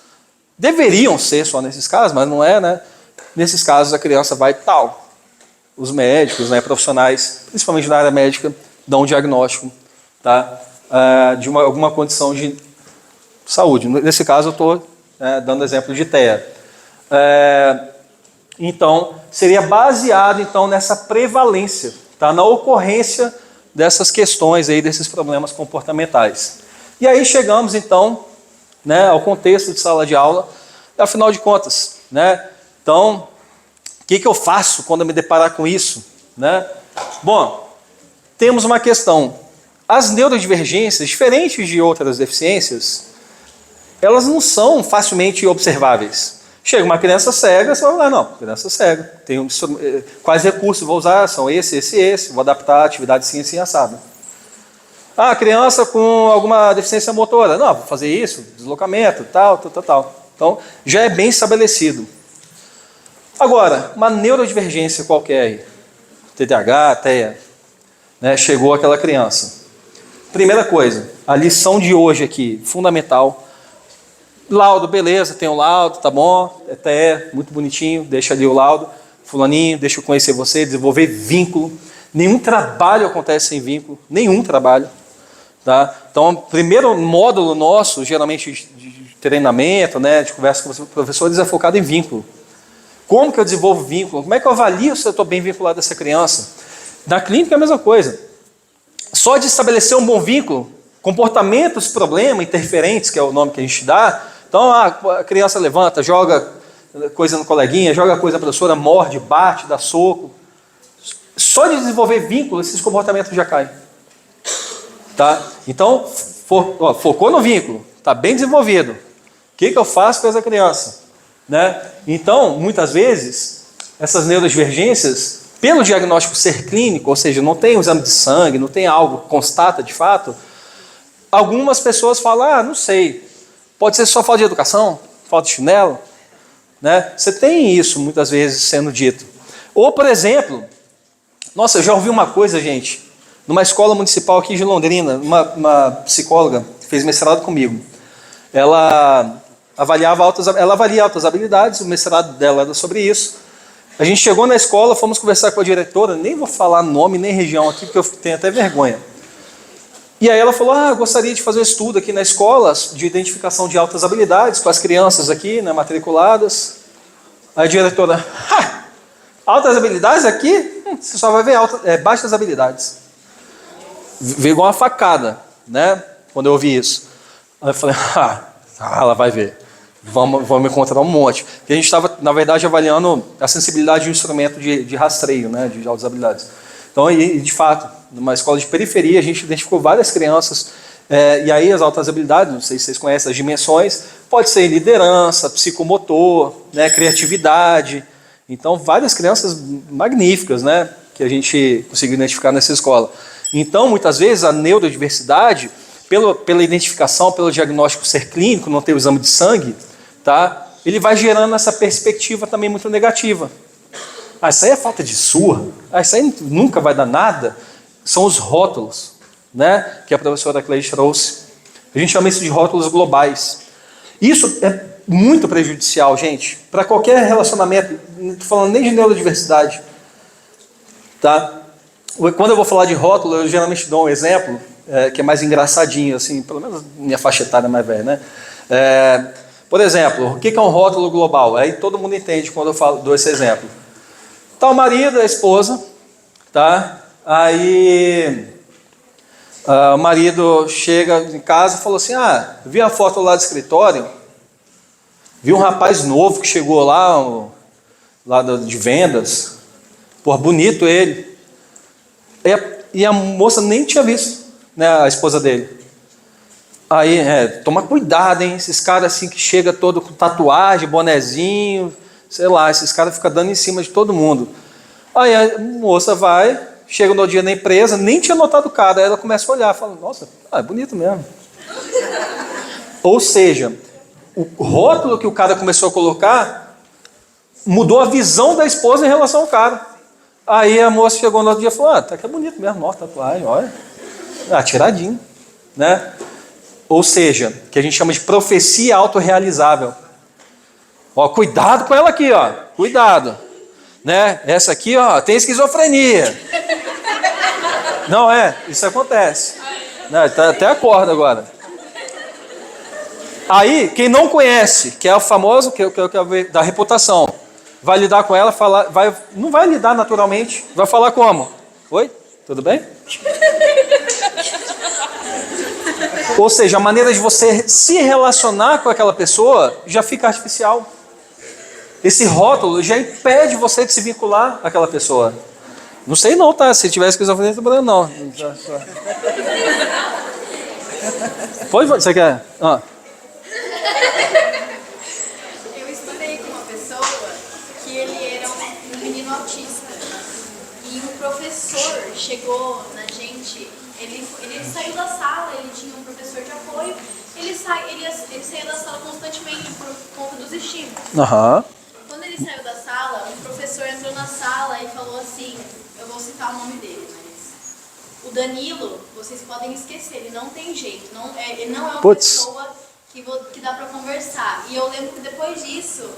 deveriam ser só nesses casos, mas não é, né? Nesses casos, a criança vai tal. Os médicos, né, profissionais, principalmente na área médica, dão um diagnóstico, tá? De alguma condição de saúde. Nesse caso, eu estou dando exemplo de TEA. Então, seria baseado então, nessa prevalência, tá? Na ocorrência dessas questões aí, desses problemas comportamentais. E aí chegamos então, né, ao contexto de sala de aula, afinal de contas, né? Então, o que eu faço quando eu me deparar com isso, né? Bom, temos uma questão. As neurodivergências, diferentes de outras deficiências, elas não são facilmente observáveis. Chega uma criança cega, você vai falar, não, criança cega, quais recursos vou usar? São esse, vou adaptar a atividade assim, assado. Criança com alguma deficiência motora, não, vou fazer isso, deslocamento, tal. Então, já é bem estabelecido. Agora, uma neurodivergência qualquer, TDAH, TEA, né, chegou aquela criança. Primeira coisa, a lição de hoje aqui, fundamental. Laudo, beleza, tem o laudo, tá bom, até muito bonitinho, deixa ali o laudo. Fulaninho, deixa eu conhecer você, desenvolver vínculo. Nenhum trabalho acontece sem vínculo, nenhum trabalho. Tá? Então, primeiro módulo nosso, geralmente de treinamento, né, de conversa com os professores, é focado em vínculo. Como que eu desenvolvo vínculo? Como é que eu avalio se eu estou bem vinculado a essa criança? Na clínica é a mesma coisa. Só de estabelecer um bom vínculo, comportamentos, problema, interferentes, que é o nome que a gente dá. Então, a criança levanta, joga coisa no coleguinha, joga coisa na professora, morde, bate, dá soco. Só de desenvolver vínculo, esses comportamentos já caem. Tá? Então, focou no vínculo, está bem desenvolvido. O que eu faço com essa criança? Né? Então, muitas vezes, essas neurodivergências, pelo diagnóstico ser clínico, ou seja, não tem um exame de sangue, não tem algo que constata de fato, algumas pessoas falam, não sei, pode ser só falta de educação, falta de chinelo. Né? Você tem isso muitas vezes sendo dito. Ou, por exemplo, nossa, eu já ouvi uma coisa, gente, numa escola municipal aqui de Londrina, uma psicóloga que fez mestrado comigo. Ela avalia altas habilidades, o mestrado dela era sobre isso. A gente chegou na escola, fomos conversar com a diretora, nem vou falar nome nem região aqui, porque eu tenho até vergonha. E aí ela falou, eu gostaria de fazer um estudo aqui na escola de identificação de altas habilidades com as crianças aqui, né, matriculadas. Aí a diretora, altas habilidades aqui? Você só vai ver baixas habilidades. Veio igual uma facada, né, quando eu ouvi isso. Aí eu falei, ela vai ver. Vamos encontrar um monte. Porque a gente estava, na verdade, avaliando a sensibilidade de um instrumento de rastreio, né, de altas habilidades. Então, de fato, numa escola de periferia, a gente identificou várias crianças, e aí as altas habilidades, não sei se vocês conhecem as dimensões, pode ser liderança, psicomotor, né, criatividade. Então, várias crianças magníficas, né, que a gente conseguiu identificar nessa escola. Então, muitas vezes, a neurodiversidade, pela identificação, pelo diagnóstico ser clínico, não ter o exame de sangue, tá, ele vai gerando essa perspectiva também muito negativa. Isso aí é falta de surra, isso aí nunca vai dar nada. São os rótulos, né, que a professora Cleide trouxe. A gente chama isso de rótulos globais. Isso é muito prejudicial, gente, para qualquer relacionamento, não estou falando nem de neurodiversidade. Tá? Quando eu vou falar de rótulo, eu geralmente dou um exemplo, que é mais engraçadinho, assim, pelo menos minha faixa etária é mais velha, né? Por exemplo, o que é um rótulo global? Aí todo mundo entende quando eu dou esse exemplo. Tá o marido, a esposa, tá? Aí o marido chega em casa e falou assim, vi a foto lá do escritório, vi um rapaz novo que chegou lá de vendas, pô, bonito ele. E a moça nem tinha visto, né, a esposa dele. Aí, toma cuidado, hein, esses caras assim que chega todo com tatuagem, bonezinho, sei lá, esses caras ficam dando em cima de todo mundo. Aí a moça vai, chega no dia na empresa, nem tinha notado o cara, aí ela começa a olhar, fala, nossa, é bonito mesmo. Ou seja, o rótulo que o cara começou a colocar mudou a visão da esposa em relação ao cara. Aí a moça chegou no outro dia e falou, tá que é bonito mesmo, nossa, tatuagem, olha. Tiradinho, né? Ou seja, que a gente chama de profecia autorrealizável. Cuidado com ela aqui, cuidado. Né? Essa aqui, tem esquizofrenia. Não isso acontece. Né? Até acorda agora. Aí, quem não conhece, que é o famoso, que é da reputação, vai lidar com ela, não vai lidar naturalmente, vai falar como? Oi? Tudo bem? Ou seja, a maneira de você se relacionar com aquela pessoa já fica artificial. Esse rótulo já impede você de se vincular àquela pessoa. Não sei não, tá? Se tiver esquizofrenia, não. Pois, você quer? Eu estudei com uma pessoa que ele era um menino autista. E um professor chegou na gente, ele saiu da sala, ele tinha um professor de apoio, ele saía da sala constantemente por conta dos estímulos. Quando ele saiu da sala, um professor entrou na sala e falou assim, eu vou citar o nome dele, mas o Danilo, vocês podem esquecer, ele não tem jeito, ele não é uma pessoa que dá pra conversar. E eu lembro que depois disso,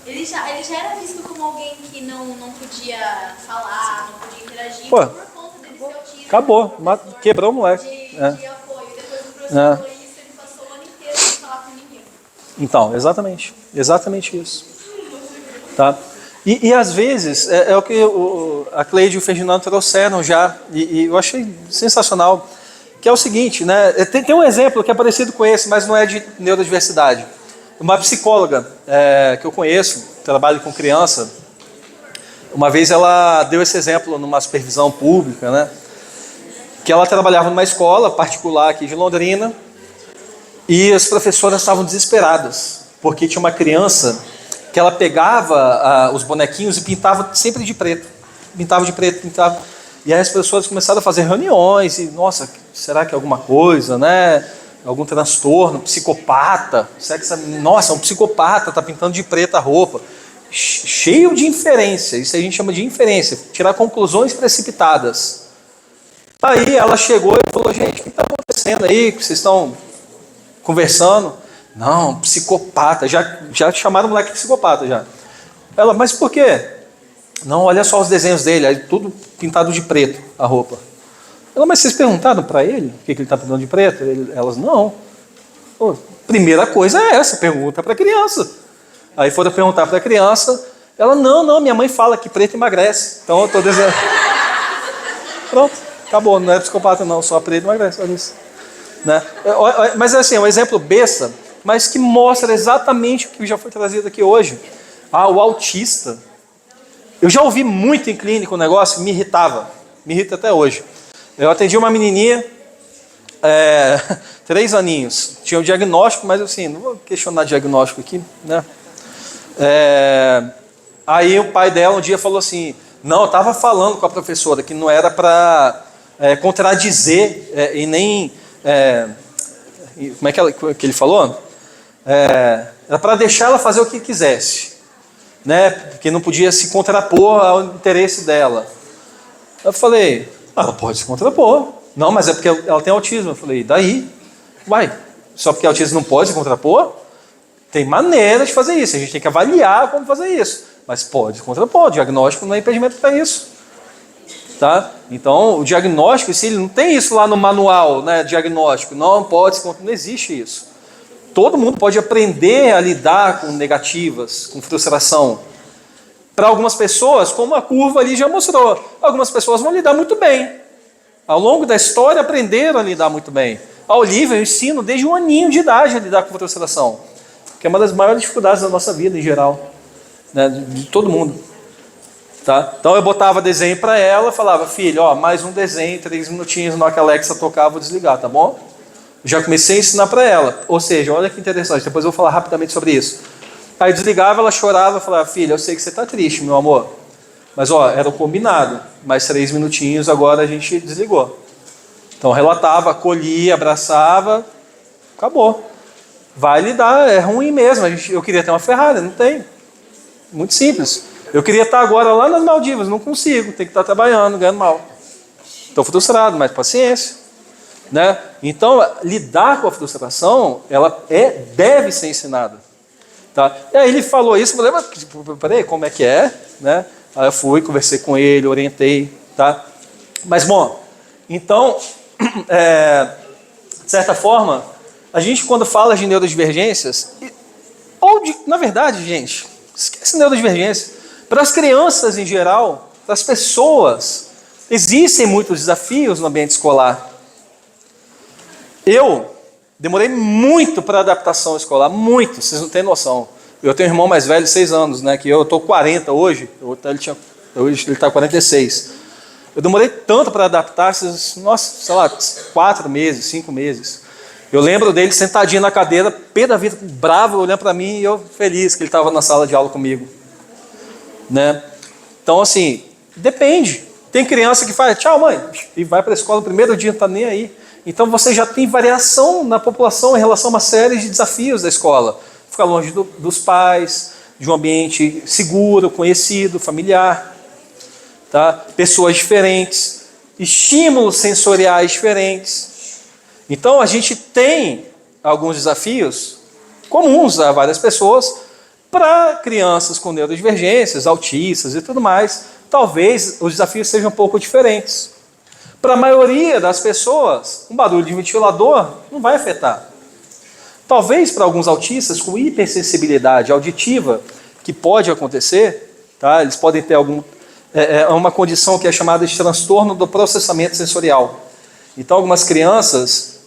ele já era visto como alguém que não podia falar, não podia interagir, por conta dele ser autista. Acabou, quebrou o moleque. De apoio. falou isso, ele passou o ano inteiro sem falar com ninguém. Então, exatamente isso. Tá? E às vezes, é o que a Cleide e o Ferdinando trouxeram já, e eu achei sensacional, que é o seguinte, né? Tem um exemplo que é parecido com esse, mas não é de neurodiversidade. Uma psicóloga que eu conheço, trabalho com criança, uma vez ela deu esse exemplo numa supervisão pública, né? Que ela trabalhava numa escola particular aqui de Londrina, e as professoras estavam desesperadas, porque tinha uma criança que ela pegava os bonequinhos e pintava sempre de preto. Pintava. E aí as pessoas começaram a fazer reuniões, e, nossa, será que é alguma coisa, né? Algum transtorno, psicopata? Será que nossa, um psicopata, está pintando de preto a roupa. Cheio de inferência, isso a gente chama de inferência, tirar conclusões precipitadas. Aí ela chegou e falou, gente, o que está acontecendo aí, que vocês estão conversando? Não, psicopata, já chamaram o moleque de psicopata já. Ela, mas por quê? Não, olha só os desenhos dele, aí tudo pintado de preto, a roupa. Ela, mas vocês perguntaram para ele o que ele está pintando de preto? Elas, não. Pô, primeira coisa é essa, pergunta para a criança. Aí foram perguntar para a criança, ela, não, minha mãe fala que preto emagrece, então eu estou desenhando. Pronto, acabou, não é psicopata não, só preto emagrece, olha isso. Né? Mas assim, é um exemplo besta, mas que mostra exatamente o que já foi trazido aqui hoje. O autista. Eu já ouvi muito em clínica um negócio que me irritava, me irrita até hoje. Eu atendi uma menininha, 3 aninhos, tinha o diagnóstico, mas assim, não vou questionar diagnóstico aqui, né? Aí o pai dela um dia falou assim, não, eu estava falando com a professora que não era para contradizer e nem... como é que ele falou? Era para deixar ela fazer o que quisesse, né? Porque não podia se contrapor ao interesse dela. Eu falei, ela pode se contrapor. Não, mas é porque ela tem autismo. Eu falei, daí? Só porque autismo não pode se contrapor? Tem maneira de fazer isso, a gente tem que avaliar como fazer isso. Mas pode se contrapor, o diagnóstico não é impedimento para isso. Tá? Então, o diagnóstico, se ele não tem isso lá no manual, né, diagnóstico, não existe isso. Todo mundo pode aprender a lidar com negativas, com frustração. Para algumas pessoas, como a curva ali já mostrou, algumas pessoas vão lidar muito bem. Ao longo da história, aprenderam a lidar muito bem. A Olivia eu ensino desde 1 aninho de idade a lidar com frustração, que é uma das maiores dificuldades da nossa vida em geral, né, de todo mundo. Tá? Então eu botava desenho para ela, falava, filho, mais um desenho, 3 minutinhos, na hora que a Alexa tocar, vou desligar, tá bom? Já comecei a ensinar para ela. Ou seja, olha que interessante, depois eu vou falar rapidamente sobre isso. Aí desligava, ela chorava, falava, filha, eu sei que você está triste, meu amor. Mas era o combinado, mais 3 minutinhos, agora a gente desligou. Então relatava, acolhia, abraçava, acabou. Vai lidar, é ruim mesmo. Eu queria ter uma Ferrari, não tenho. Muito simples. Eu queria estar agora lá nas Maldivas, não consigo, tenho que estar trabalhando, ganhando mal. Estou frustrado, mas paciência. Né? Então, lidar com a frustração, ela deve ser ensinada. Tá? E aí ele falou isso, eu falei, mas peraí, como é que é? Né? Aí eu fui, conversei com ele, orientei. Tá? Mas, bom, então, de certa forma, a gente quando fala de neurodivergências, na verdade, gente, esquece neurodivergência. Para as crianças em geral, para as pessoas, existem muitos desafios no ambiente escolar. Eu demorei muito para a adaptação escolar, muito, vocês não têm noção. Eu tenho um irmão mais velho, 6 anos, né, que eu estou 40 hoje, hoje ele está 46. Eu demorei tanto para adaptar, nossa, sei lá, 4 meses, 5 meses. Eu lembro dele sentadinho na cadeira, pé da vida, bravo, olhando para mim e eu feliz que ele estava na sala de aula comigo. Né? Então, assim, depende. Tem criança que faz, tchau mãe, e vai para a escola no primeiro dia, não está nem aí. Então você já tem variação na população em relação a uma série de desafios da escola. Ficar longe dos pais, de um ambiente seguro, conhecido, familiar. Tá? Pessoas diferentes, estímulos sensoriais diferentes. Então a gente tem alguns desafios comuns a várias pessoas. Para crianças com neurodivergências, autistas e tudo mais, talvez os desafios sejam um pouco diferentes. Para a maioria das pessoas, um barulho de ventilador não vai afetar. Talvez para alguns autistas com hipersensibilidade auditiva, que pode acontecer, tá? Eles podem ter uma condição que é chamada de transtorno do processamento sensorial. Então, algumas crianças,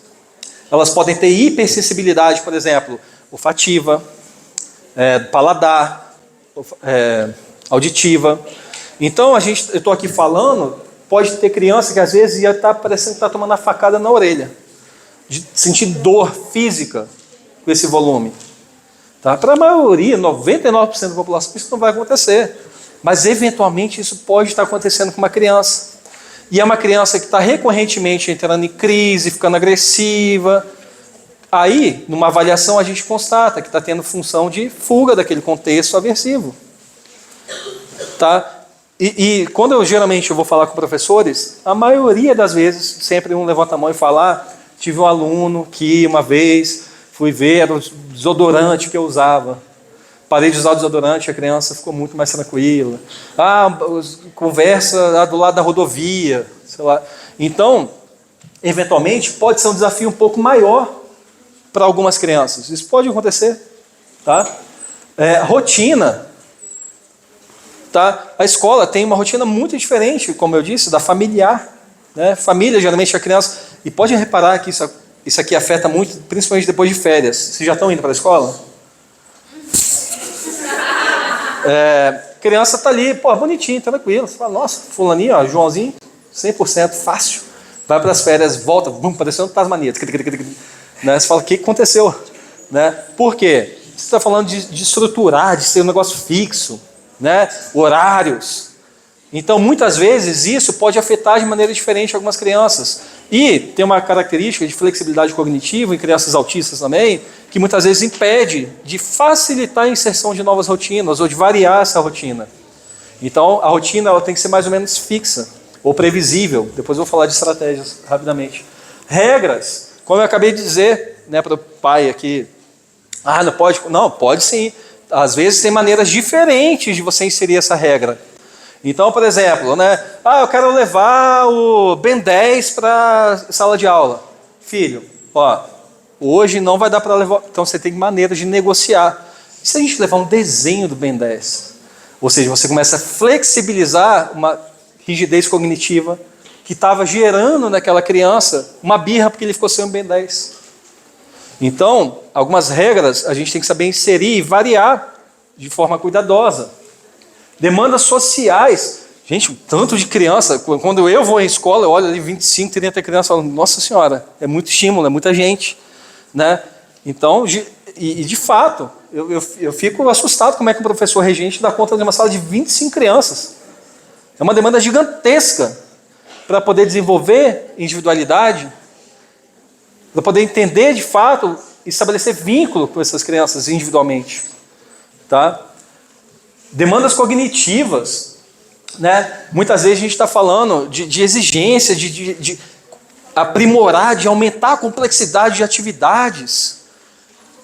elas podem ter hipersensibilidade, por exemplo, olfativa, paladar, auditiva. Então, eu estou aqui falando, pode ter criança que às vezes ia estar parecendo que está tomando uma facada na orelha, de sentir dor física com esse volume. Tá? Para a maioria, 99% da população, isso não vai acontecer. Mas, eventualmente, isso pode estar acontecendo com uma criança. E é uma criança que está recorrentemente entrando em crise, ficando agressiva. Aí, numa avaliação, a gente constata que está tendo função de fuga daquele contexto aversivo. Tá? E quando eu geralmente vou falar com professores, a maioria das vezes, sempre um levanta a mão e fala, tive um aluno que uma vez fui ver, era o desodorante que eu usava. Parei de usar o desodorante, a criança ficou muito mais tranquila. Conversa do lado da rodovia, sei lá. Então, eventualmente, pode ser um desafio um pouco maior para algumas crianças. Isso pode acontecer. Tá? Rotina. Tá? A escola tem uma rotina muito diferente, como eu disse, da familiar. Né? Família, geralmente, a criança... E pode reparar que isso aqui afeta muito, principalmente depois de férias. Vocês já estão indo para a escola? Criança está ali, bonitinho, tranquilo. Você fala, nossa, fulaninho, ó, Joãozinho, 100% fácil. Vai para as férias, volta, parecendo Tasmania. Né? Você fala, o que aconteceu? Né? Por quê? Você está falando de estruturar, de ser um negócio fixo, né? Horários. Então, muitas vezes, isso pode afetar de maneira diferente algumas crianças. E tem uma característica de flexibilidade cognitiva em crianças autistas também, que muitas vezes impede de facilitar a inserção de novas rotinas ou de variar essa rotina. Então, a rotina ela tem que ser mais ou menos fixa ou previsível. Depois eu vou falar de estratégias rapidamente. Regras, como eu acabei de dizer, né, para o pai aqui, não pode? Não, pode sim. Às vezes tem maneiras diferentes de você inserir essa regra. Então, por exemplo, né, eu quero levar o Ben 10 para a sala de aula. Filho, hoje não vai dar para levar. Então você tem maneiras de negociar. E se a gente levar um desenho do Ben 10? Ou seja, você começa a flexibilizar uma rigidez cognitiva que estava gerando naquela criança uma birra porque ele ficou sem um Ben 10. Então, algumas regras a gente tem que saber inserir e variar de forma cuidadosa. Demandas sociais. Gente, tanto de criança. Quando eu vou em escola, eu olho ali 25, 30 crianças e falo, nossa senhora, é muito estímulo, é muita gente. Né? Então, de fato, eu fico assustado como é que o professor regente dá conta de uma sala de 25 crianças. É uma demanda gigantesca para poder desenvolver individualidade, para poder entender de fato e estabelecer vínculo com essas crianças individualmente. Tá? Demandas cognitivas, né? Muitas vezes a gente está falando de exigência, de aprimorar, de aumentar a complexidade de atividades.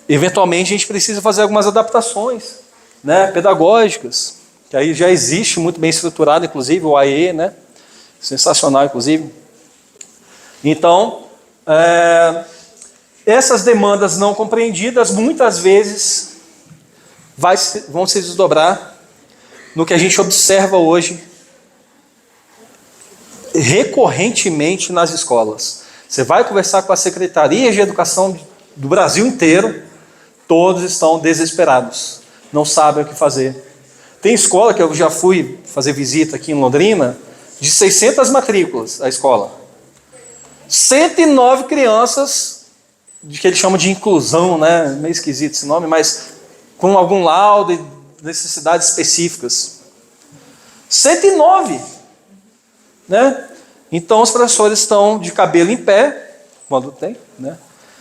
Eventualmente a gente precisa fazer algumas adaptações, né, pedagógicas, que aí já existe muito bem estruturado, inclusive o AE, né? Sensacional, inclusive. Então, essas demandas não compreendidas muitas vezes vão se desdobrar no que a gente observa hoje recorrentemente nas escolas. Você vai conversar com a Secretaria de Educação do Brasil inteiro, todos estão desesperados, não sabem o que fazer. Tem escola que eu já fui fazer visita aqui em Londrina, de 600 matrículas a escola. 109 crianças, de que eles chamam de inclusão, né? Meio esquisito esse nome, mas com algum laudo e necessidades específicas. 109, né? Então os professores estão de cabelo em pé, quando tem, né?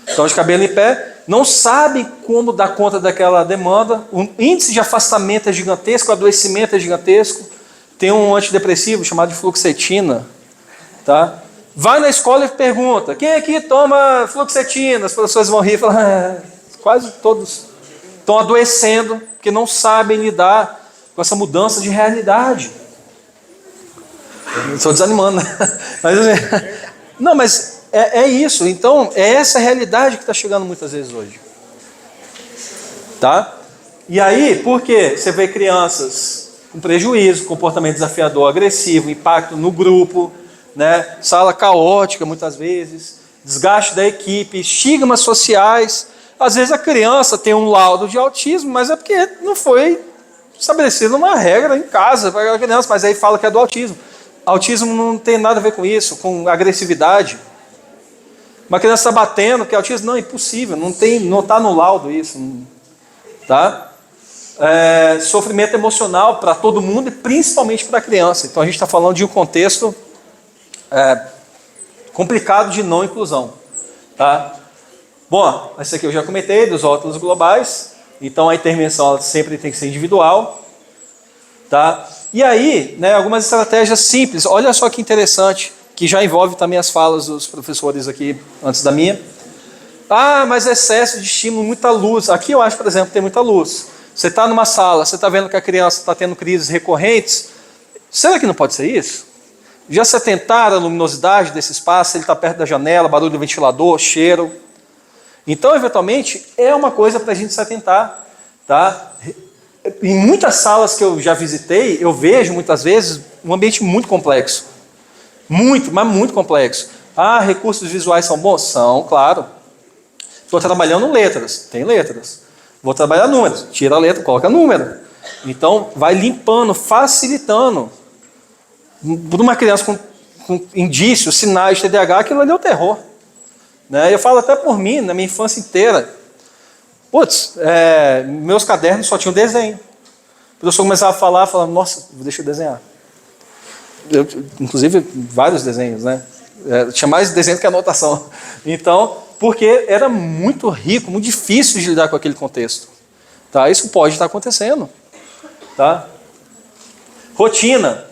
Estão de cabelo em pé, não sabem como dar conta daquela demanda, o índice de afastamento é gigantesco, o adoecimento é gigantesco, tem um antidepressivo chamado de fluoxetina, tá? Vai na escola e pergunta, quem aqui toma fluoxetina? As professores vão rir e falar, quase todos estão adoecendo, porque não sabem lidar com essa mudança de realidade. Estou desanimando, né? Mas, assim, não, mas é isso. Então, é essa realidade que está chegando muitas vezes hoje. Tá? E aí, por quê? Você vê crianças com prejuízo, comportamento desafiador, agressivo, impacto no grupo, né? Sala caótica muitas vezes, desgaste da equipe, estigmas sociais. Às vezes a criança tem um laudo de autismo, mas é porque não foi estabelecida uma regra em casa para a criança, mas aí fala que é do autismo. Autismo não tem nada a ver com isso, com agressividade. Uma criança está batendo, que é autismo, não, é impossível, não está no laudo isso. Tá? Sofrimento emocional para todo mundo e principalmente para a criança. Então a gente está falando de um contexto complicado de não inclusão. Tá? Bom, esse aqui eu já comentei, dos rótulos globais. Então a intervenção ela sempre tem que ser individual. Tá? E aí, né, algumas estratégias simples. Olha só que interessante, que já envolve também as falas dos professores aqui antes da minha. Ah, mas excesso de estímulo, muita luz. Aqui eu acho, por exemplo, tem muita luz. Você está numa sala, você está vendo que a criança está tendo crises recorrentes. Será que não pode ser isso? Já se atentaram a luminosidade desse espaço, ele está perto da janela, barulho do ventilador, cheiro. Então, eventualmente, é uma coisa para a gente se atentar. Tá? Em muitas salas que eu já visitei, eu vejo muitas vezes um ambiente muito complexo. Muito, mas muito complexo. Ah, recursos visuais são bons? São, claro. Estou trabalhando letras, tem letras. Vou trabalhar números, tira a letra, coloca número. Então, vai limpando, facilitando. Para uma criança com indícios, sinais de TDAH, aquilo ali é o terror. Né? Eu falo até por mim, na minha infância inteira. Putz, meus cadernos só tinham desenho. O professor começava a falar, falava, nossa, deixa eu desenhar. Inclusive, vários desenhos, né? Tinha mais desenho que anotação. Então, porque era muito rico, muito difícil de lidar com aquele contexto. Tá? Isso pode estar acontecendo. Tá? Rotina.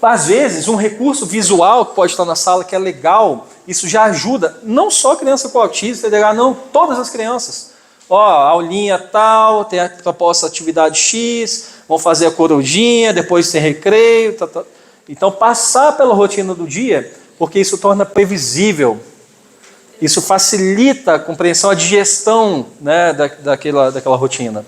Às vezes, um recurso visual que pode estar na sala que é legal, isso já ajuda, não só a criança com autismo, TDAH, não, todas as crianças. Ó, aulinha tal, tem a proposta atividade X, vão fazer a corujinha, depois tem recreio. Tá. Então, passar pela rotina do dia, porque isso torna previsível. Isso facilita a compreensão, a digestão, né, daquela rotina.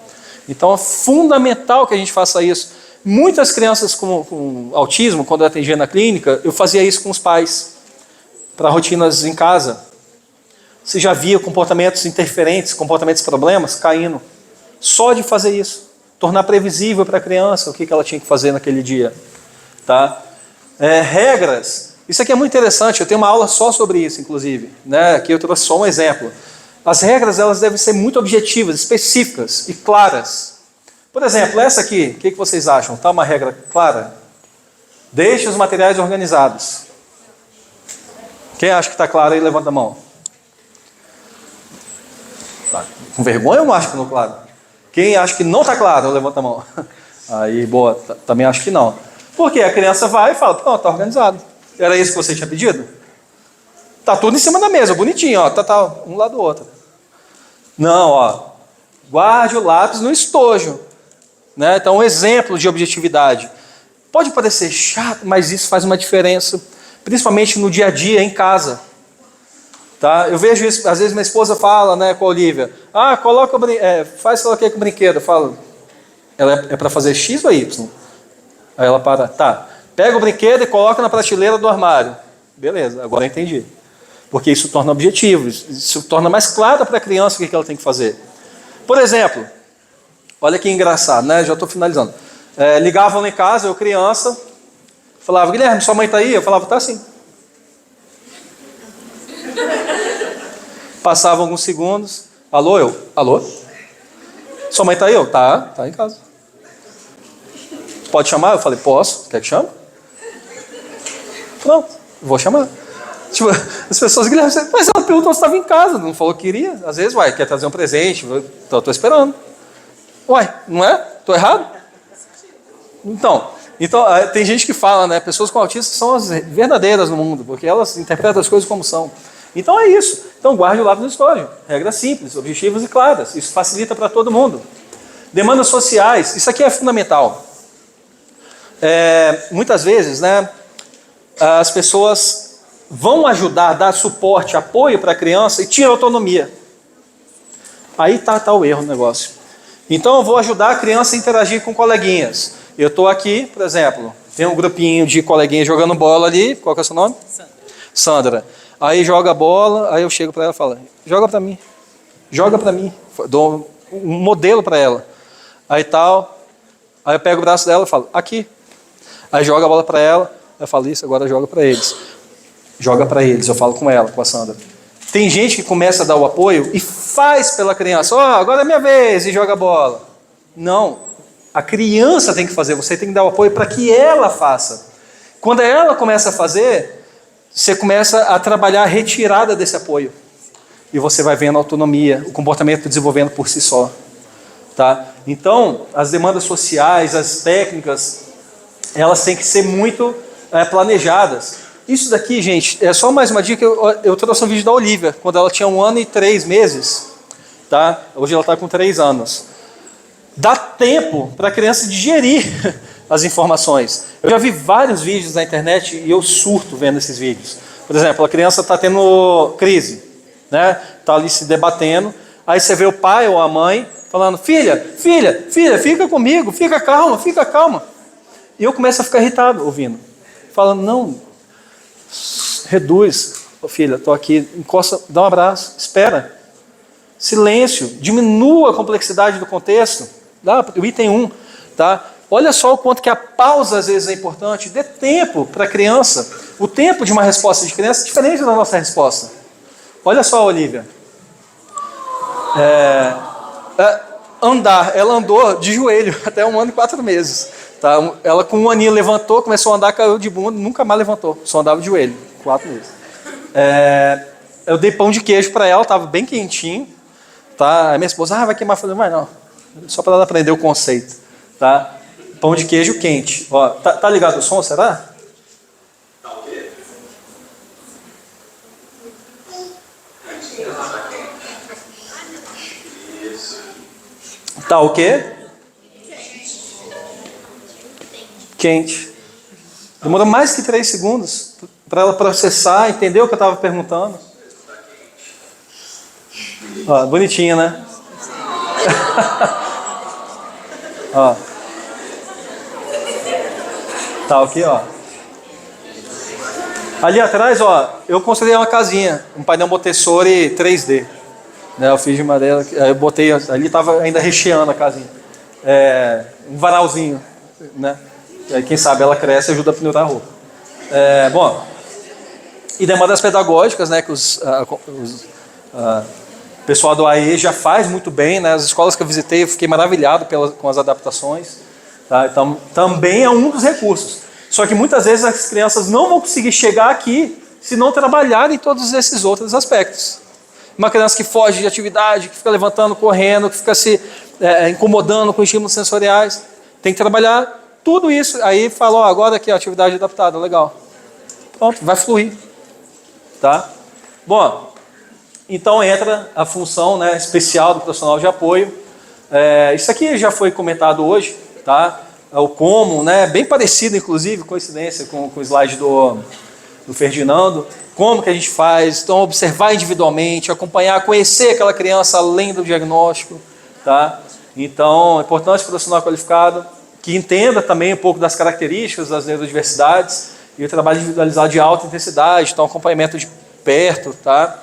Então, é fundamental que a gente faça isso. Muitas crianças com autismo, quando eu atendia na clínica, eu fazia isso com os pais, para rotinas em casa. Você já via comportamentos interferentes, comportamentos problemas caindo. Só de fazer isso. Tornar previsível para a criança o que ela tinha que fazer naquele dia. Tá? Regras. Isso aqui é muito interessante, eu tenho uma aula só sobre isso, inclusive. Né? Aqui eu trouxe só um exemplo. As regras elas devem ser muito objetivas, específicas e claras. Por exemplo, essa aqui, o que vocês acham? Está uma regra clara? Deixe os materiais organizados. Quem acha que está claro aí, levanta a mão. Tá. Com vergonha ou acha que não está claro? Quem acha que não está claro, levanta a mão. Aí, boa, também acho que não. Porque a criança vai e fala, pronto, está organizado. Era isso que você tinha pedido? Está tudo em cima da mesa, bonitinho, ó, tá um lado do outro. Não, ó, guarde o lápis no estojo. Né? Então, um exemplo de objetividade. Pode parecer chato, mas isso faz uma diferença, principalmente no dia a dia, em casa. Tá? Eu vejo isso, às vezes minha esposa fala, né, com a Olivia, faz sei lá o que com o brinquedo. Eu falo, ela é para fazer X ou Y? Aí ela para, tá, pega o brinquedo e coloca na prateleira do armário. Beleza, agora eu entendi. Porque isso torna objetivo, isso torna mais claro para a criança o que ela tem que fazer. Por exemplo, olha que engraçado, né? Já estou finalizando. Ligavam lá em casa, eu criança, falava, Guilherme, sua mãe está aí? Eu falava, tá sim. Passavam alguns segundos, alô? Sua mãe está aí? Tá em casa. Pode chamar? Eu falei, posso, quer que chame? Pronto, vou chamar. Tipo, as pessoas, Guilherme, mas ela perguntou se estava em casa, não falou que queria. Às vezes, quer trazer um presente, estou esperando. Não é? Estou errado? Então, tem gente que fala, né? Pessoas com autismo são as verdadeiras no mundo, porque elas interpretam as coisas como são. Então é isso. Então guarde o lápis no estojo. Regras simples, objetivas e claras. Isso facilita para todo mundo. Demandas sociais, isso aqui é fundamental. muitas vezes, né, as pessoas vão ajudar, dar suporte, apoio para a criança e tiram a autonomia. Aí tá o erro do negócio. Então eu vou ajudar a criança a interagir com coleguinhas. Eu estou aqui, por exemplo, tem um grupinho de coleguinhas jogando bola ali. Qual que é o seu nome? Sandra. Aí joga a bola, aí eu chego para ela e falo, joga para mim. Joga para mim. Dou um modelo para ela. Aí tal, aí eu pego o braço dela e falo, aqui. Aí joga a bola para ela, eu falo isso, agora joga para eles. Joga para eles, eu falo com ela, com a Sandra. Tem gente que começa a dar o apoio e faz pela criança. Agora é minha vez e joga a bola. Não, a criança tem que fazer, você tem que dar o apoio para que ela faça. Quando ela começa a fazer, você começa a trabalhar a retirada desse apoio. E você vai vendo a autonomia, o comportamento desenvolvendo por si só. Tá? Então, as demandas sociais, as técnicas, elas têm que ser muito planejadas. Isso daqui, gente, é só mais uma dica. Eu trouxe um vídeo da Olivia, quando ela tinha 1 ano e 3 meses. Tá? Hoje ela está com 3 anos. Dá tempo para a criança digerir as informações. Eu já vi vários vídeos na internet e eu surto vendo esses vídeos. Por exemplo, a criança está tendo crise, né? Está ali se debatendo. Aí você vê o pai ou a mãe falando, filha, fica comigo, fica calma. E eu começo a ficar irritado ouvindo. Falando, não, reduz, filha, estou aqui, encosta, dá um abraço, espera. Silêncio, diminua a complexidade do contexto. Dá, o item 1, tá? Olha só o quanto que a pausa às vezes é importante. Dê tempo para a criança. O tempo de uma resposta de criança é diferente da nossa resposta. Olha só, Olivia. Andar, ela andou de joelho até 1 ano e 4 meses. Tá? Ela com 1 aninho levantou, começou a andar, caiu de bunda, nunca mais levantou. Só andava de joelho, 4 meses. Eu dei pão de queijo para ela, estava bem quentinho. Tá? A minha esposa, vai queimar. Eu falei, mas não, só para ela aprender o conceito. Tá? Pão de queijo quente. Ó, tá ligado o som, será? Tá o quê? Tá o quê? Quente. Demorou mais que 3 segundos para ela processar, entender o que eu estava perguntando. Ó, bonitinha, né? Ó. Tá aqui, ó. Ali atrás, ó, eu construí uma casinha, um painel Montessori 3D. Né, eu fiz de madeira, eu botei, ali estava ainda recheando a casinha. Um varalzinho, né? E aí, quem sabe ela cresce e ajuda a pendurar a roupa. Bom, e demandas pedagógicas, né, que o pessoal do AE já faz muito bem, né? As escolas que eu visitei, eu fiquei maravilhado com as adaptações. Tá? Então, também é um dos recursos. Só que muitas vezes as crianças não vão conseguir chegar aqui se não trabalharem todos esses outros aspectos. Uma criança que foge de atividade, que fica levantando, correndo, que fica se incomodando com estímulos sensoriais, tem que trabalhar tudo isso. Aí fala, agora aqui a atividade adaptada, legal. Pronto, vai fluir. Tá? Bom, então entra a função, né, especial do profissional de apoio. Isso aqui já foi comentado hoje, tá? O como, né, bem parecido, inclusive, coincidência com o slide do Ferdinando. Como que a gente faz? Então, observar individualmente, acompanhar, conhecer aquela criança além do diagnóstico. Tá? Então, é importante o profissional qualificado que entenda também um pouco das características das neurodiversidades e o trabalho individualizado de alta intensidade, então acompanhamento de perto. Tá?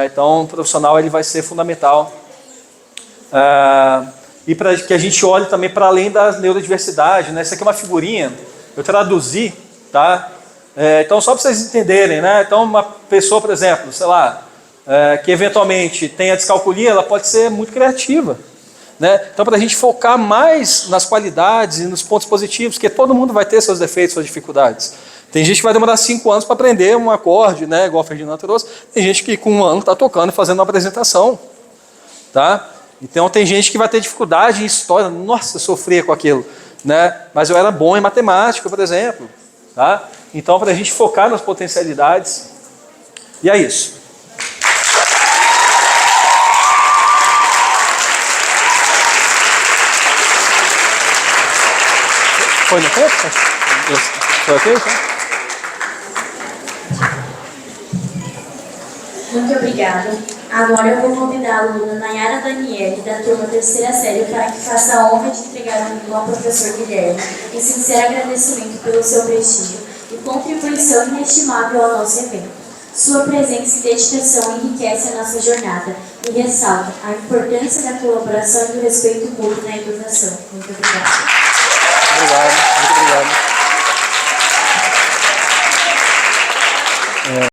Então, o profissional ele vai ser fundamental. E para que a gente olhe também para além da neurodiversidade. Né? Isso aqui é uma figurinha, eu traduzi, tá? Então, só para vocês entenderem, né? Então, uma pessoa, por exemplo, sei lá, que eventualmente tenha descalculia, ela pode ser muito criativa. Né? Então, para a gente focar mais nas qualidades e nos pontos positivos, porque todo mundo vai ter seus defeitos, suas dificuldades. Tem gente que vai demorar 5 anos para aprender um acorde, né? Igual o Ferdinando trouxe. Tem gente que com 1 ano está tocando e fazendo uma apresentação. Tá? Então, tem gente que vai ter dificuldade em história. Nossa, eu sofria com aquilo. Né? Mas eu era bom em matemática, por exemplo. Tá? Então, para a gente focar nas potencialidades. E é isso. Foi no tempo? Foi ok? Tá? Muito obrigada. Agora eu vou convidar a aluna Nayara Daniele, da turma 3ª série, para que faça a honra de entregar o livro ao professor Guilherme, em sincero agradecimento pelo seu prestígio e contribuição inestimável ao nosso evento. Sua presença e dedicação enriquece a nossa jornada e ressalta a importância da colaboração e do respeito mútuo na educação. Muito obrigada. Obrigado. Muito obrigado.